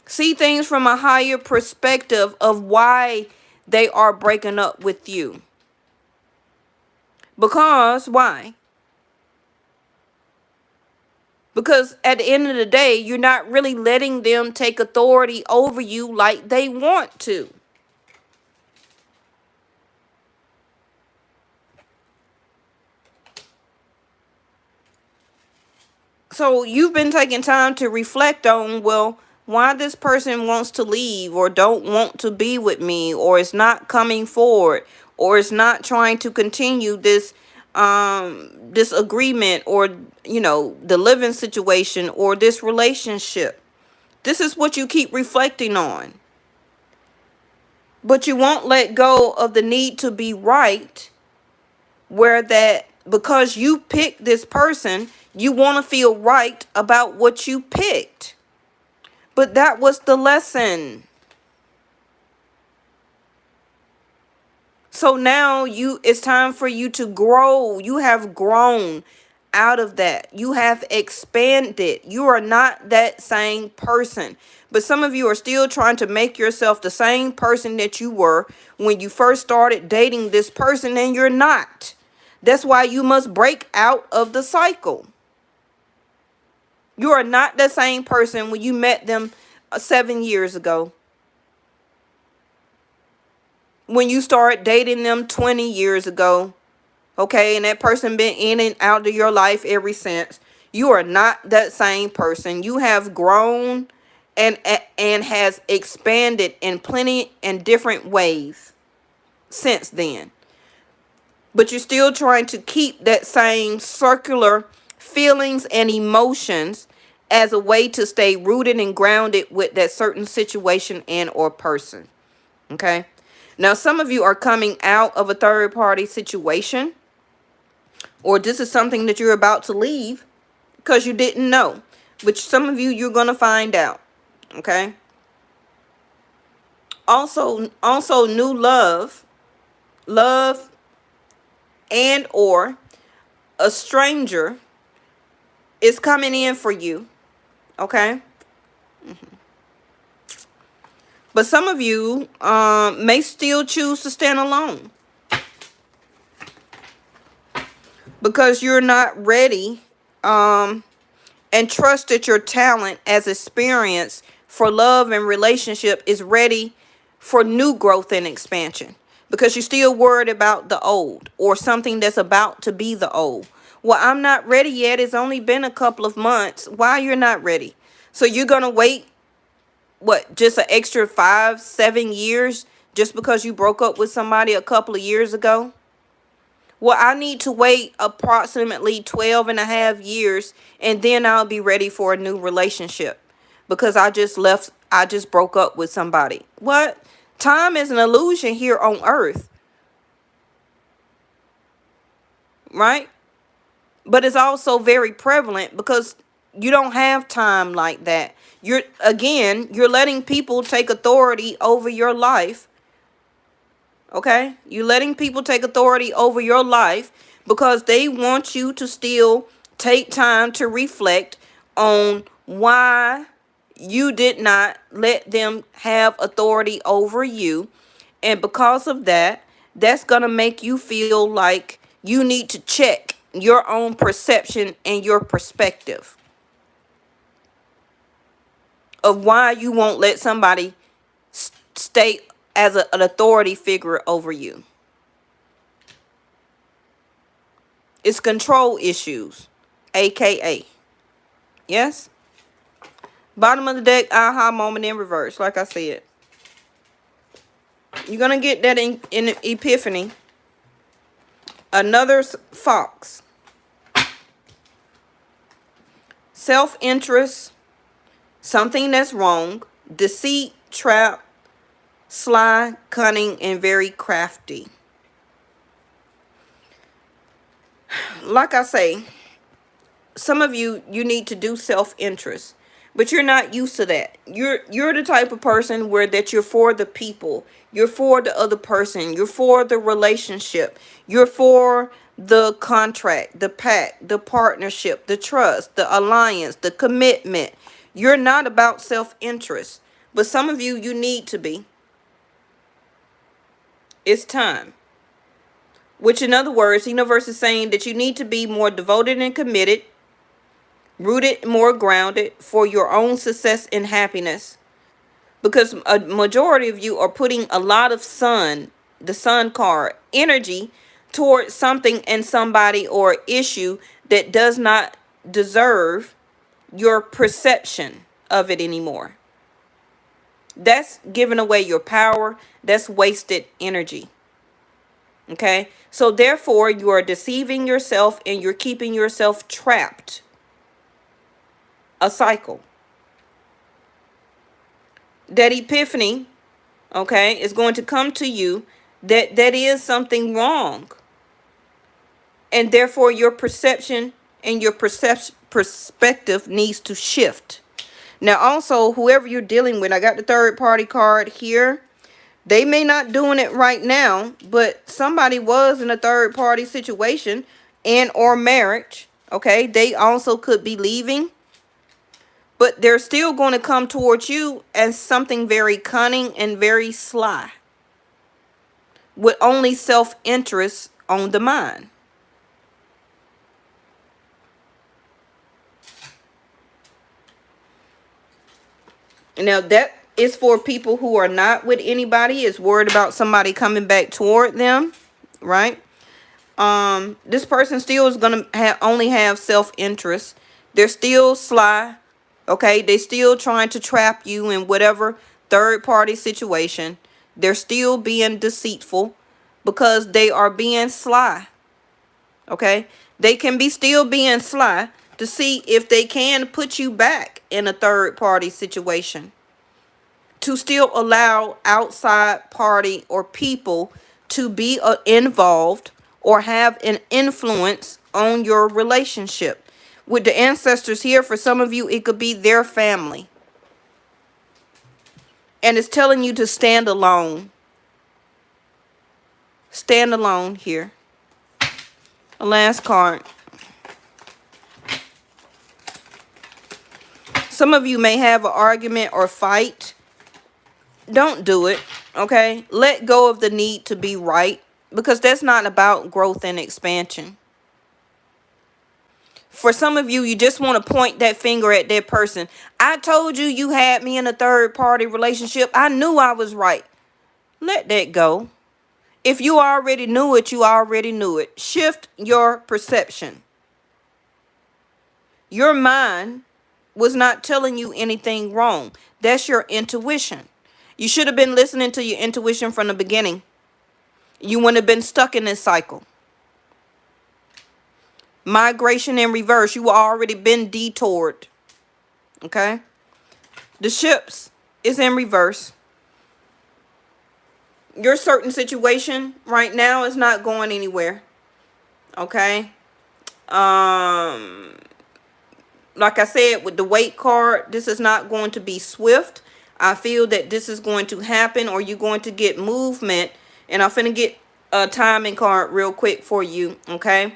See things from a higher perspective of why they are breaking up with you. Because why? Because at the end of the day, you're not really letting them take authority over you like they want to. So you've been taking time to reflect on, well, why this person wants to leave or don't want to be with me, or is not coming forward, or is not trying to continue this agreement, or the living situation, or this relationship. This is what you keep reflecting on. But you won't let go of the need to be right, where that because you picked this person, you want to feel right about what you picked. But that was the lesson. So now it's time for you to grow. You have grown out of that. You have expanded. You are not that same person. But some of you are still trying to make yourself the same person that you were when you first started dating this person, and you're not. That's why you must break out of the cycle. You are not the same person when you met them 7 years ago. When you start dating them 20 years ago. Okay, and that person been in and out of your life ever since. You are not that same person. You have grown and has expanded in plenty and different ways since then. But you're still trying to keep that same circular feelings and emotions as a way to stay rooted and grounded with that certain situation and or person. Okay? Now, some of you are coming out of a third party situation, or this is something that you're about to leave because you didn't know. Which some of you, you're going to find out. Okay? Also new love and or a stranger is coming in for you. Okay? But some of you may still choose to stand alone because you're not ready and trust that your talent as experience for love and relationship is ready for new growth and expansion, because you're still worried about the old or something that's about to be the old. Well, I'm not ready yet. It's only been a couple of months. Why you're not ready? So you're going to wait, what, just an extra 5-7 years just because you broke up with somebody a couple of years ago? Well, I need to wait approximately 12 and a half years, and then I'll be ready for a new relationship because I just broke up with somebody. What? Time is an illusion here on earth, right? But it's also very prevalent because you don't have time like that. You're letting people take authority over your life. Okay? You're letting people take authority over your life because they want you to still take time to reflect on why you did not let them have authority over you. And because of that, that's going to make you feel like you need to check your own perception and your perspective of why you won't let somebody stay as an authority figure over you. It's control issues, aka. Yes? Bottom of the deck, aha moment in reverse, like I said. You're going to get that in epiphany. Another fox. Self-interest, something that's wrong, deceit, trap, sly, cunning, and very crafty. Like I say, some of you need to do self-interest, but you're not used to that. You're the type of person where that you're for the people, you're for the other person, you're for the relationship, you're for the contract, the pact, the partnership, the trust, the alliance, the commitment. You're not about self-interest, but some of you need to be. It's time. Which, in other words, the universe is saying that you need to be more devoted and committed Rooted, more grounded for your own success and happiness. Because a majority of you are putting a lot of the sun card, energy towards something and somebody or issue that does not deserve your perception of it anymore. That's giving away your power. That's wasted energy. Okay? So therefore, you are deceiving yourself and you're keeping yourself trapped. A cycle. That epiphany, okay, is going to come to you that is something wrong. And therefore, your perception and your perspective needs to shift. Now, also, whoever you're dealing with, I got the third party card here. They may not doing it right now, but somebody was in a third party situation and or marriage. Okay, they also could be leaving, but they're still going to come towards you as something very cunning and very sly, with only self-interest on the mind. Now that is for people who are not with anybody, is worried about somebody coming back toward them, right? This person still is gonna only have self-interest. They're still sly, okay? They still trying to trap you in whatever third party situation. They're still being deceitful because they are being sly, okay? They can be still being sly to see if they can put you back in a third party situation, to still allow outside party or people to be involved or have an influence on your relationship. With the ancestors here, for some of you, it could be their family. And it's telling you to stand alone. Stand alone here. The last card. Some of you may have an argument or fight. Don't do it, okay? Let go of the need to be right, because that's not about growth and expansion. For some of you, you just want to point that finger at that person. I told you you had me in a third party relationship. I knew I was right. Let that go. If you already knew it, you already knew it. Shift your perception. Your mind was not telling you anything wrong. That's your intuition. You should have been listening to your intuition from the beginning. You wouldn't have been stuck in this cycle. Migration in reverse. You already been detoured. Okay? The ships is in reverse. Your certain situation right now is not going anywhere. Okay? Like I said, with the weight card, this is not going to be swift. I feel that this is going to happen, or you're going to get movement. And I'm finna get a timing card real quick for you, okay?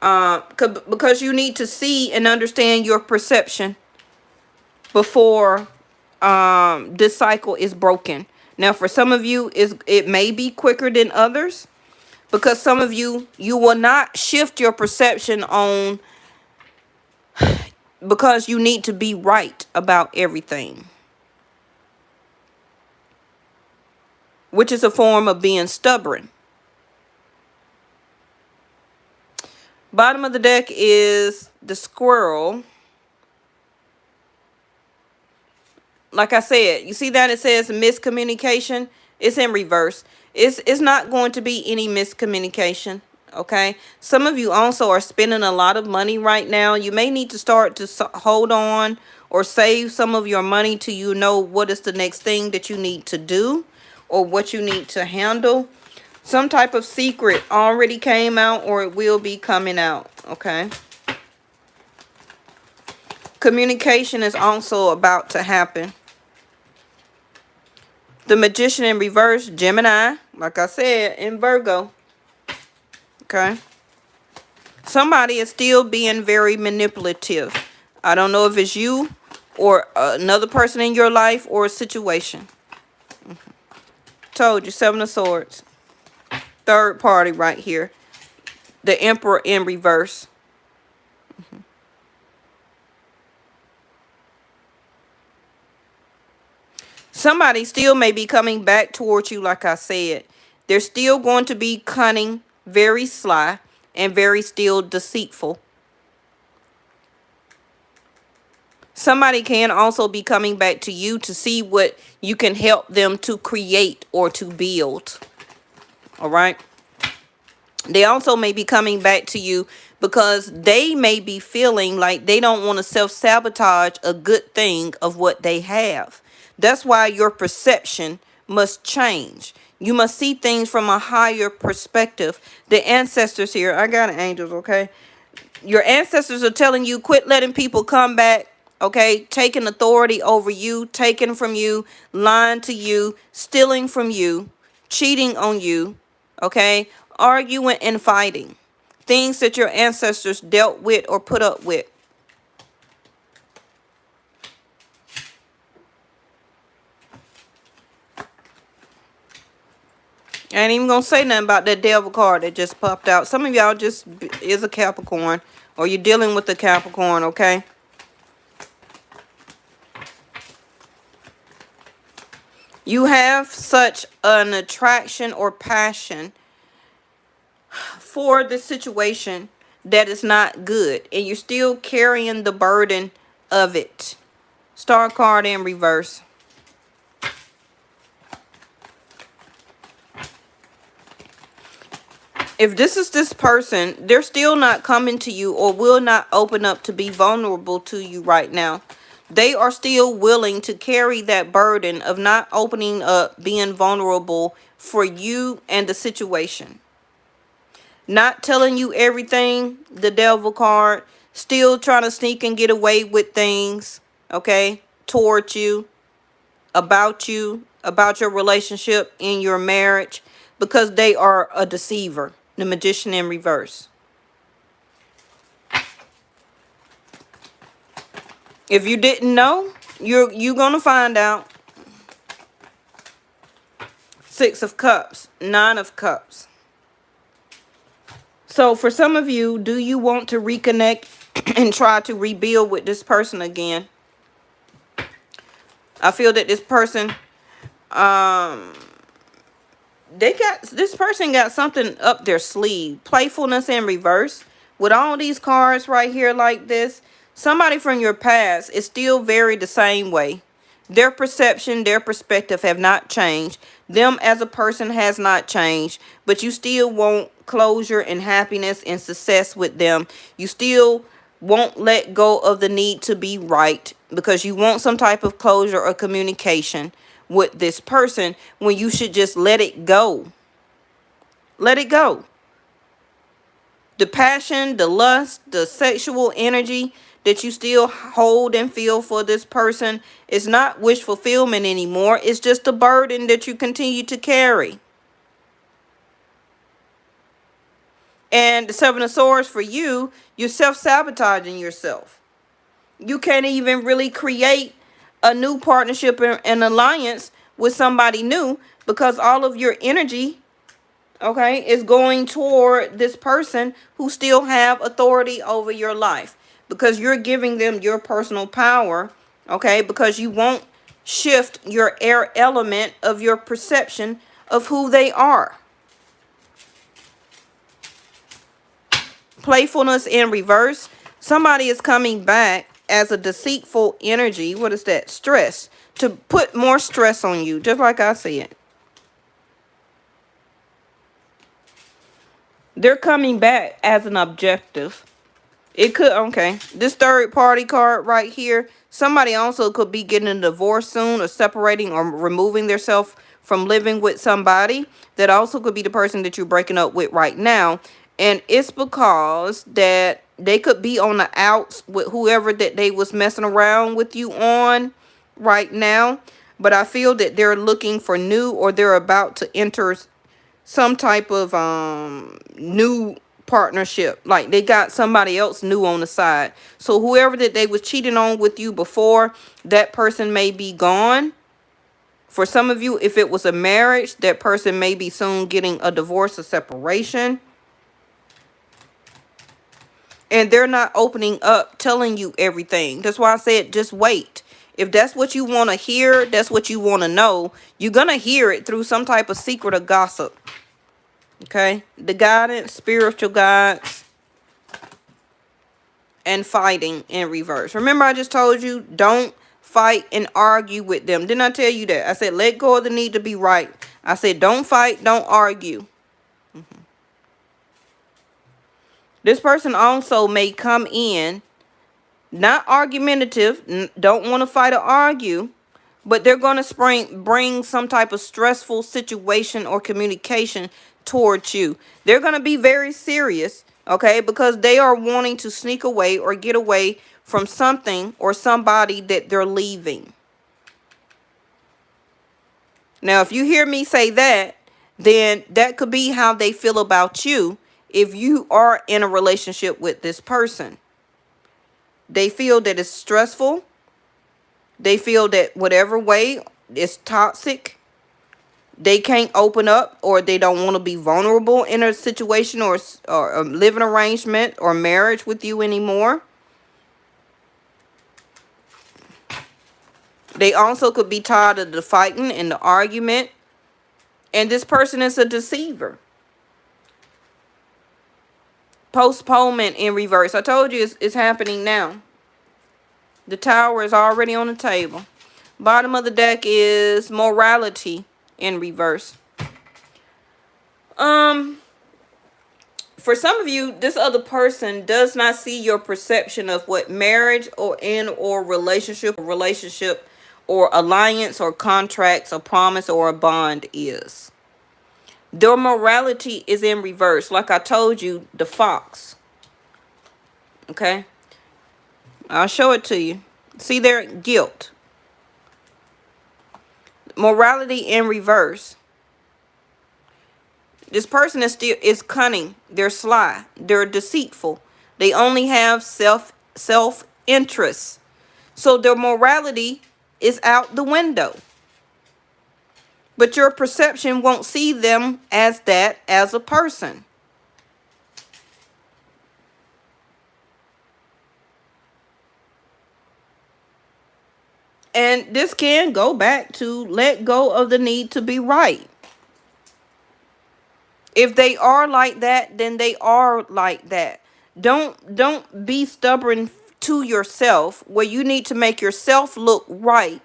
Because you need to see and understand your perception before this cycle is broken. Now, for some of you, it may be quicker than others, because some of you will not shift your perception on, because you need to be right about everything, which is a form of being stubborn. Bottom of the deck is the squirrel. Like I said, you see that it says miscommunication? It's in reverse. It's not going to be any miscommunication, okay? Some of you also are spending a lot of money right now. You may need to start to hold on or save some of your money till you know what is the next thing that you need to do or what you need to handle. Some type of secret already came out, or it will be coming out, okay? Communication is also about to happen. The Magician in reverse, Gemini, like I said, in Virgo, okay? Somebody is still being very manipulative. I don't know if it's you or another person in your life or a situation. Told you, Seven of Swords. Third party right here. The Emperor in reverse. Somebody still may be coming back towards you, like I said. They're still going to be cunning, very sly, and very still deceitful. Somebody can also be coming back to you to see what you can help them to create or to build. All right. They also may be coming back to you because they may be feeling like they don't want to self-sabotage a good thing of what they have. That's why your perception must change. You must see things from a higher perspective. The ancestors here, I got angels, okay? Your ancestors are telling you, quit letting people come back, okay? Taking authority over you, taking from you, lying to you, stealing from you, cheating on you, okay? Arguing and fighting. Things that your ancestors dealt with or put up with. I ain't even gonna say nothing about that devil card that just popped out. Some of y'all just is a Capricorn, or you're dealing with a Capricorn, okay? You have such an attraction or passion for the situation that is not good, and you're still carrying the burden of it. Star card in reverse. If this is this person, they're still not coming to you or will not open up to be vulnerable to you right now. They are still willing to carry that burden of not opening up, being vulnerable for you and the situation. Not telling you everything, the devil card. Still trying to sneak and get away with things, okay, towards you, about your relationship, in your marriage, because they are a deceiver. The Magician in reverse. If you didn't know, you're gonna find out. Six of Cups, Nine of Cups. So for some of you, do you want to reconnect and try to rebuild with this person again? I feel that this person, this person got something up their sleeve. Playfulness in reverse. With all these cards right here like this, somebody from your past is still very the same way. Their perception, their perspective have not changed. Them as a person has not changed. But you still want closure and happiness and success with them. You still won't let go of the need to be right, because you want some type of closure or communication with this person, when you should just let it go. Let it go. The passion, the lust, the sexual energy that you still hold and feel for this person is not wish fulfillment anymore. It's just a burden that you continue to carry. And the Seven of Swords for you, you're self-sabotaging yourself. You can't even really create a new partnership and alliance with somebody new, because all of your energy, okay, is going toward this person who still have authority over your life, because you're giving them your personal power, okay, because you won't shift your air element of your perception of who they are. Playfulness in reverse. Somebody is coming back as a deceitful energy. What is that? Stress. To put more stress on you, just like I said. They're coming back as an objective. It could, okay. This third party card right here. Somebody also could be getting a divorce soon, or separating, or removing themselves from living with somebody. That also could be the person that you're breaking up with right now. And it's because that they could be on the outs with whoever that they was messing around with you on right now. But I feel that they're looking for new, or they're about to enter some type of new partnership. Like they got somebody else new on the side. So whoever that they was cheating on with you before, that person may be gone. For some of you, if it was a marriage, that person may be soon getting a divorce or separation. And they're not opening up, telling you everything. That's why I said just wait. If that's what you want to hear, that's what you want to know, you're going to hear it through some type of secret or gossip. Okay? The guidance, spiritual guides, and fighting in reverse. Remember, I just told you, don't fight and argue with them. Didn't I tell you that? I said, let go of the need to be right. I said, don't fight, don't argue. This person also may come in not argumentative, don't want to fight or argue, but they're going to bring some type of stressful situation or communication towards you. They're going to be very serious, okay, because they are wanting to sneak away or get away from something or somebody that they're leaving. Now, if you hear me say that, then that could be how they feel about you if you are in a relationship with this person. They feel that it's stressful. They feel that whatever way it's toxic. They can't open up, or they don't want to be vulnerable in a situation or a living arrangement or marriage with you anymore. They also could be tired of the fighting and the argument. And this person is a deceiver. Postponement in reverse. I told you it's happening now. The Tower is already on the table. Bottom of the deck is morality in reverse. For some of you, this other person does not see your perception of what marriage or relationship or alliance or contracts or promise or a bond is. Their morality is in reverse. Like I told you, the fox. Okay? I'll show it to you. See their guilt. Morality in reverse. This person is cunning. They're sly. They're deceitful. They only have self-interest. So their morality is out the window. But your perception won't see them as that as a person. And this can go back to let go of the need to be right. If they are like that, then they are like that. Don't be stubborn to yourself where you need to make yourself look right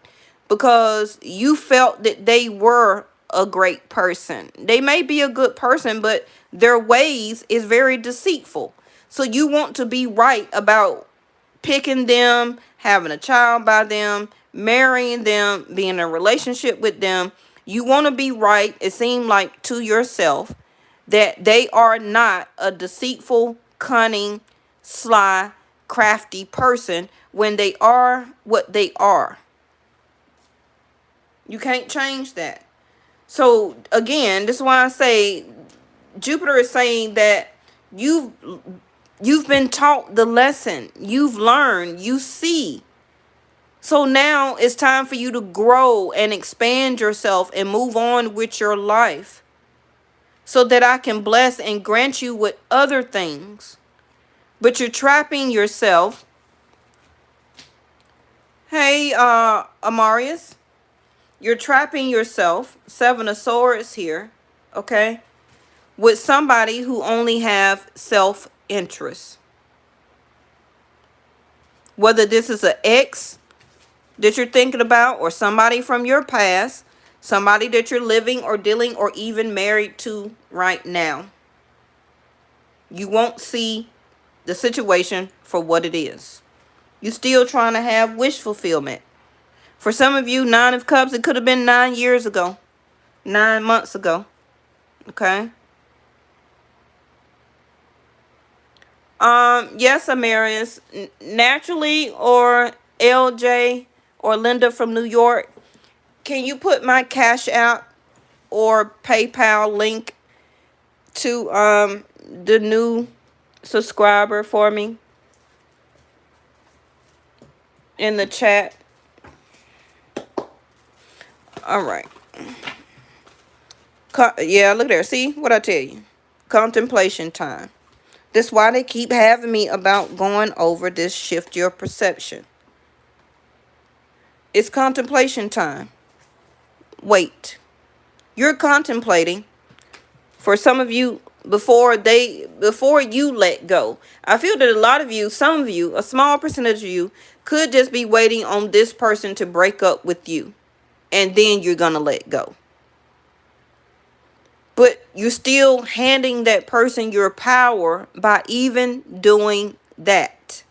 because you felt that they were a great person. They may be a good person, but their ways is very deceitful. So you want to be right about picking them, having a child by them, marrying them, being in a relationship with them. You want to be right, it seems like, to yourself, that they are not a deceitful, cunning, sly, crafty person when they are what they are. You can't change that. So again, this is why I say Jupiter is saying that you've been taught the lesson. You've learned. You see. So now it's time for you to grow and expand yourself and move on with your life, so that I can bless and grant you with other things. But you're trapping yourself. Hey, Amarius. You're trapping yourself, Seven of Swords here, okay, with somebody who only have self-interest. Whether this is an ex that you're thinking about or somebody from your past, somebody that you're living or dealing or even married to right now. You won't see the situation for what it is. You're still trying to have wish fulfillment. For some of you, 9 of Cups, it could have been 9 years ago. 9 months ago. Okay? Yes, Amarius. Naturally, or LJ or Linda from New York, can you put my Cash App or PayPal link to the new subscriber for me in the chat? All right. Yeah, look there. See what I tell you? Contemplation time. That's why they keep having me about going over this shift your perception. It's contemplation time. Wait. You're contemplating. For some of you, before you let go. I feel that a lot of you, some of you, a small percentage of you, could just be waiting on this person to break up with you. And then you're going to let go. But you're still handing that person your power by even doing that.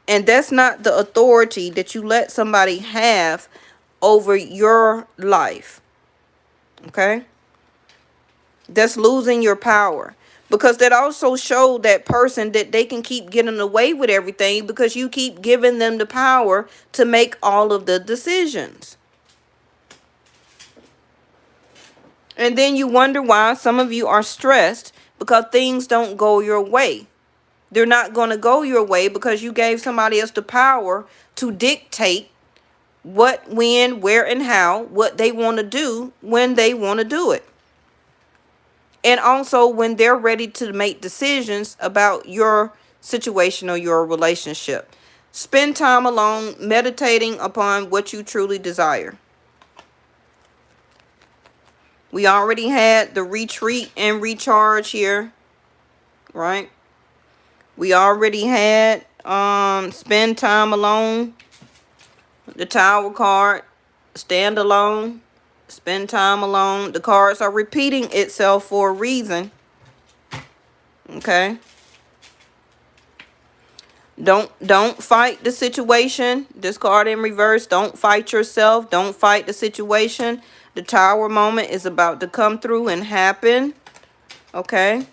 And that's not the authority that you let somebody have over your life. Okay? That's losing your power. Because that also showed that person that they can keep getting away with everything because you keep giving them the power to make all of the decisions. And then you wonder why some of you are stressed because things don't go your way. They're not going to go your way because you gave somebody else the power to dictate what, when, where, and how, what they want to do when they want to do it. And also when they're ready to make decisions about your situation or your relationship. Spend time alone meditating upon what you truly desire. We already had the retreat and recharge here, right? We already had spend time alone, the Tower card, stand alone, spend time alone. The cards are repeating itself for a reason. Okay? Don't fight the situation. This card in reverse, don't fight yourself, don't fight the situation. The Tower moment is about to come through and happen. Okay?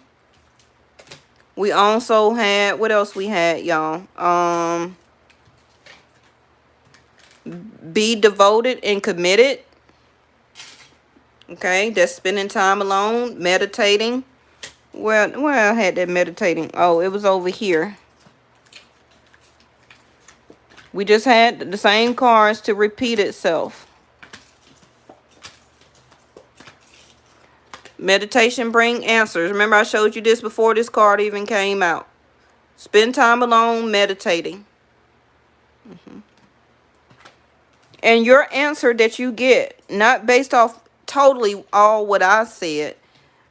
We also had, what else we had, y'all? Be devoted and committed. Okay, that's spending time alone, meditating. Where I had that meditating? Oh, it was over here. We just had the same cards to repeat itself. Meditation bring answers. Remember I showed you this before this card even came out. Spend time alone meditating. And your answer that you get, not based off totally all what I said,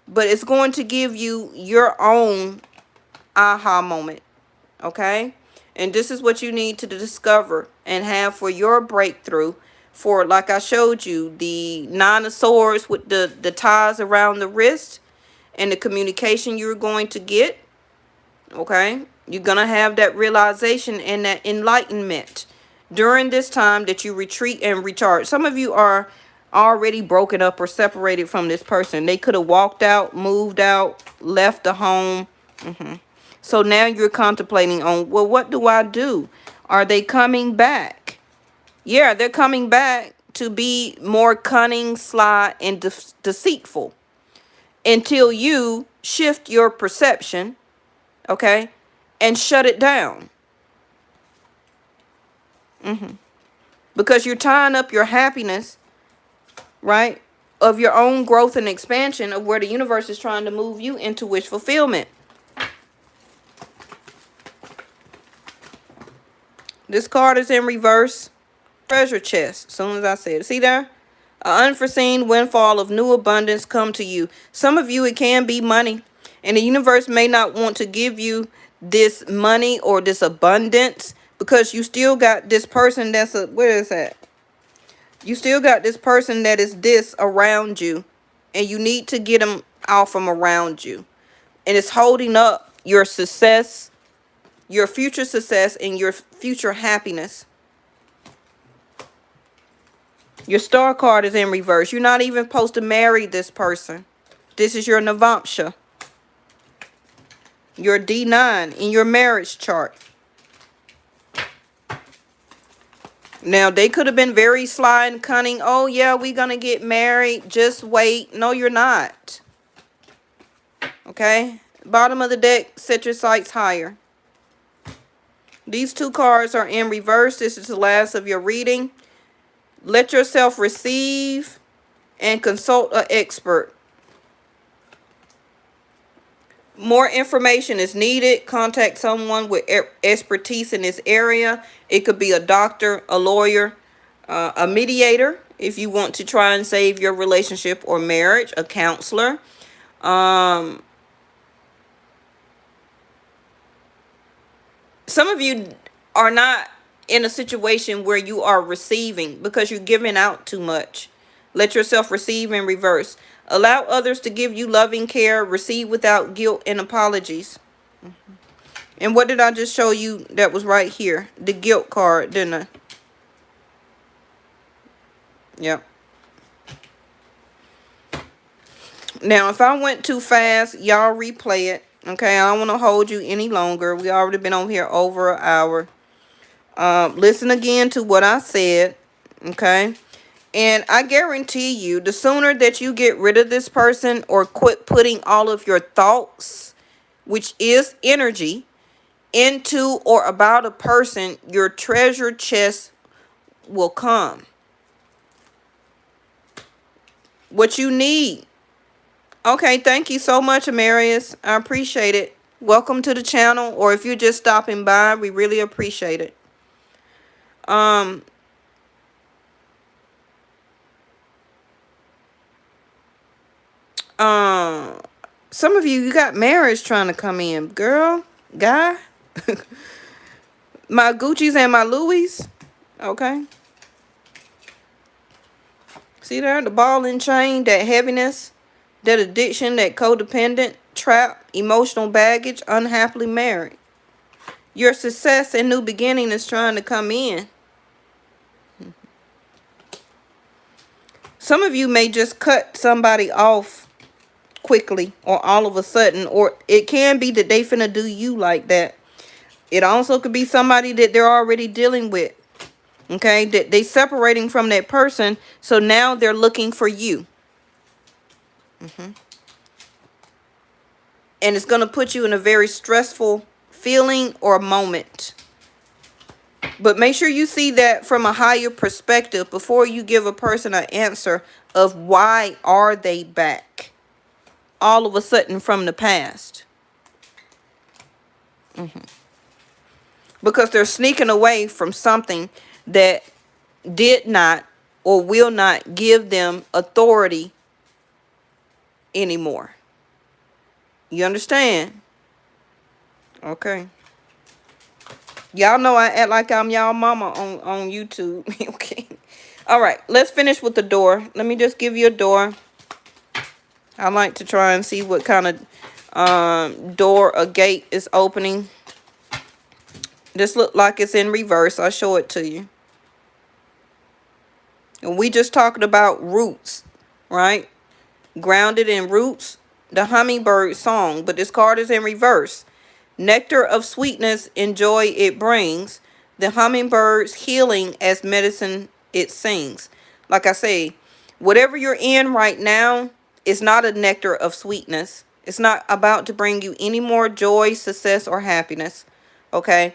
but it's going to give you your own aha moment. Okay? And this is what you need to discover and have for your breakthrough. For, like I showed you, the Nine of Swords with the ties around the wrist and the communication you're going to get. Okay? You're going to have that realization and that enlightenment during this time that you retreat and recharge. Some of you are already broken up or separated from this person. They could have walked out, moved out, left the home. So now you're contemplating on, well, what do I do? Are they coming back? Yeah, they're coming back to be more cunning, sly, and deceitful until you shift your perception, okay, and shut it down. Because you're tying up your happiness, right, of your own growth and expansion of where the universe is trying to move you into wish fulfillment. This card is in reverse. Treasure chest, as soon as I said it. See there? An unforeseen windfall of new abundance come to you. Some of you, it can be money. And the universe may not want to give you this money or this abundance because you still got this person that's a, where is that? You still got this person that is this around you. And you need to get them out from around you. And it's holding up your success, your future success, and your future happiness. Your star card is in reverse. You're not even supposed to marry this person. This is your Navamsha. Your D9 in your marriage chart. Now, they could have been very sly and cunning. Oh, yeah, we're going to get married. Just wait. No, you're not. Okay? Bottom of the deck, set your sights higher. These two cards are in reverse. This is the last of your reading. Let yourself receive and consult an expert. More information is needed. Contact someone with expertise in this area. It could be a doctor, a lawyer, a mediator if you want to try and save your relationship or marriage, a counselor. Some of you are not in a situation where you are receiving because you're giving out too much. Let yourself receive in reverse. Allow others to give you loving care. Receive without guilt and apologies. And what did I just show you that was right here? The guilt card, didn't I? Yep. Now, if I went too fast, y'all replay it. Okay, I don't want to hold you any longer. We already been on here over an hour. Listen again to what I said. Okay. And I guarantee you, the sooner that you get rid of this person or quit putting all of your thoughts, which is energy, into or about a person, your treasure chest will come. What you need. Okay, thank you so much, Amarius. I appreciate it. Welcome to the channel, or if you're just stopping by, we really appreciate it. Some of you got marriage trying to come in. Girl, guy. My Gucci's and my Louis. Okay. See there? The ball and chain, that heaviness, that addiction, that codependent, trap, emotional baggage, unhappily married. Your success and new beginning is trying to come in. Some of you may just cut somebody off quickly or all of a sudden, or it can be that they finna do you like that. It also could be somebody that they're already dealing with. Okay, that they separating from that person, so now they're looking for you. And it's going to put you in a very stressful feeling or moment. But make sure you see that from a higher perspective before you give a person an answer of why are they back all of a sudden from the past. Because they're sneaking away from something that did not or will not give them authority anymore. You understand? Okay. Y'all know I act like I'm y'all mama on YouTube. Okay. All right. Let's finish with the door. Let me just give you a door. I like to try and see what kind of door or gate is opening. This look like it's in reverse. I'll show it to you. And we just talking about roots, right? Grounded in roots, the hummingbird song. But this card is in reverse. Nectar of sweetness and joy it brings. The hummingbird's healing as medicine it sings. Like I say, whatever you're in right now is not a nectar of sweetness. It's not about to bring you any more joy, success, or happiness. Okay?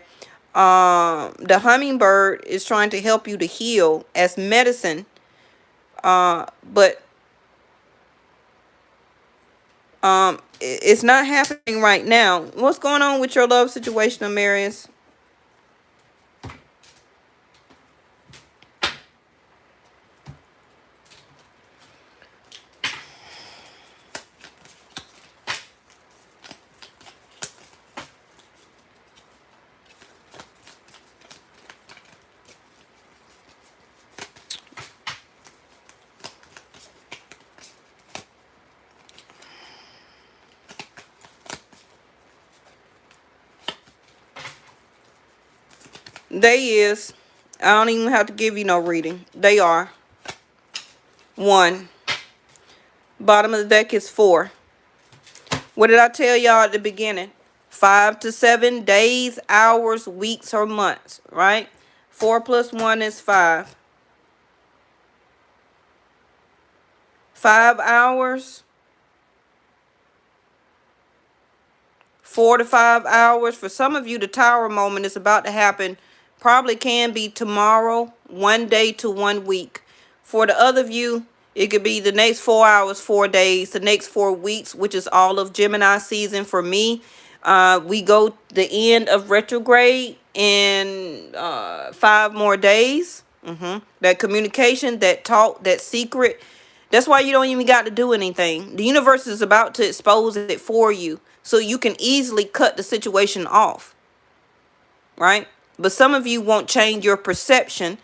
The hummingbird is trying to help you to heal as medicine. But it's not happening right now. What's going on with your love situation, Amarius? They is. I don't even have to give you no reading. They are. 1. Bottom of the deck is 4. What did I tell y'all at the beginning? 5 to 7 days, hours, weeks, or months, right? 4 plus 1 is 5. 5 hours. 4 to 5 hours. For some of you, the tower moment is about to happen. Probably can be tomorrow, 1 day to 1 week. For the other of you, it could be the next 4 hours, 4 days, the next 4 weeks, which is all of Gemini season for me. We go the end of retrograde in 5 more days. That communication, that talk, that secret. That's why you don't even got to do anything. The universe is about to expose it for you, so you can easily cut the situation off, right? But some of you won't change your perception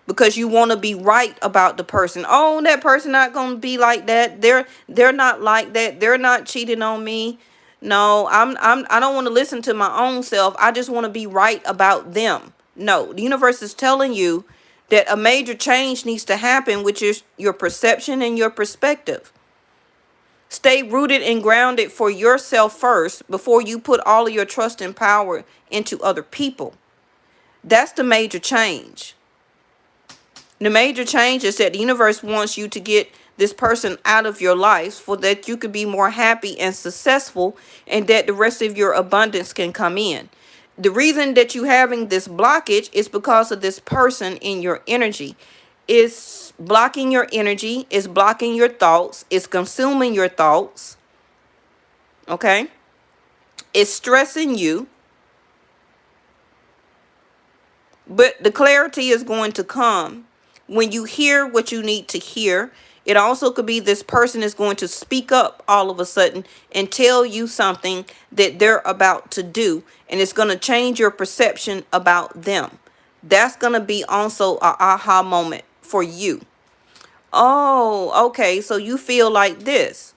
because you want to be right about the person. Oh, that person not going to be like that. They're not like that. They're not cheating on me. No, I don't want to listen to my own self. I just want to be right about them. No, the universe is telling you that a major change needs to happen, which is your perception and your perspective. Stay rooted and grounded for yourself first before you put all of your trust and power into other people. That's the major change. The major change is that the universe wants you to get this person out of your life so that you could be more happy and successful, and that the rest of your abundance can come in. The reason that you're having this blockage is because of this person in your energy. It's blocking your energy, it's blocking your thoughts, it's consuming your thoughts. Okay? It's stressing you. But the clarity is going to come when you hear what you need to hear. It also could be this person is going to speak up all of a sudden and tell you something that they're about to do. And it's going to change your perception about them. That's going to be also an aha moment for you. Oh, okay, so you feel like this.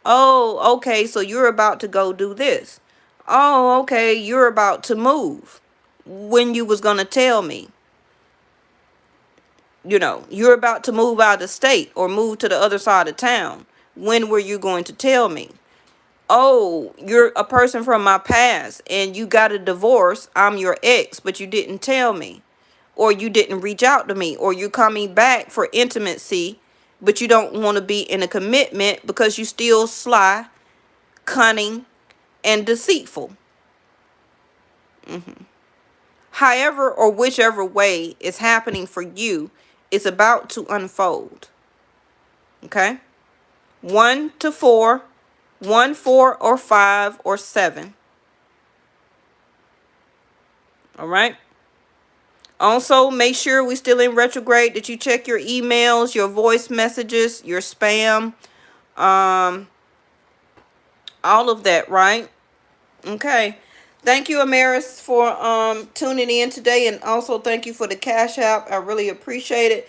Oh, okay, so you're about to go do this. Oh, okay, you're about to move. When you was going to tell me, you're about to move out of the state or move to the other side of town. When were you going to tell me? Oh, you're a person from my past and you got a divorce. I'm your ex, but you didn't tell me, or you didn't reach out to me, or you're coming back for intimacy, but you don't want to be in a commitment because you still sly, cunning, and deceitful. However or whichever way it's happening for you, it's about to unfold. Okay? 1 to 4, 1, 4, or 5, or 7. All right? Also, make sure we're still in retrograde, that you check your emails, your voice messages, your spam, all of that, right? Okay. Thank you, Amaris, for tuning in today, and also thank you for the Cash App. I really appreciate it.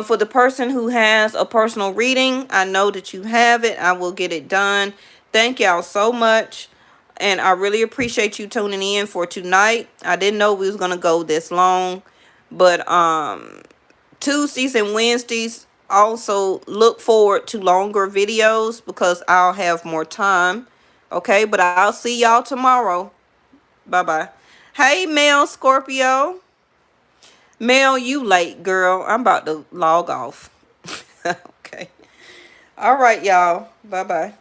For the person who has a personal reading, I know that you have it. I will get it done. Thank y'all so much, and I really appreciate you tuning in for tonight. I didn't know we was gonna go this long, but Tuesdays and Wednesdays, also look forward to longer videos because I'll have more time. Okay, but I'll see y'all tomorrow. Bye-bye. Hey, Mel Scorpio. Mel, you late, girl. I'm about to log off. Okay. All right, y'all. Bye-bye.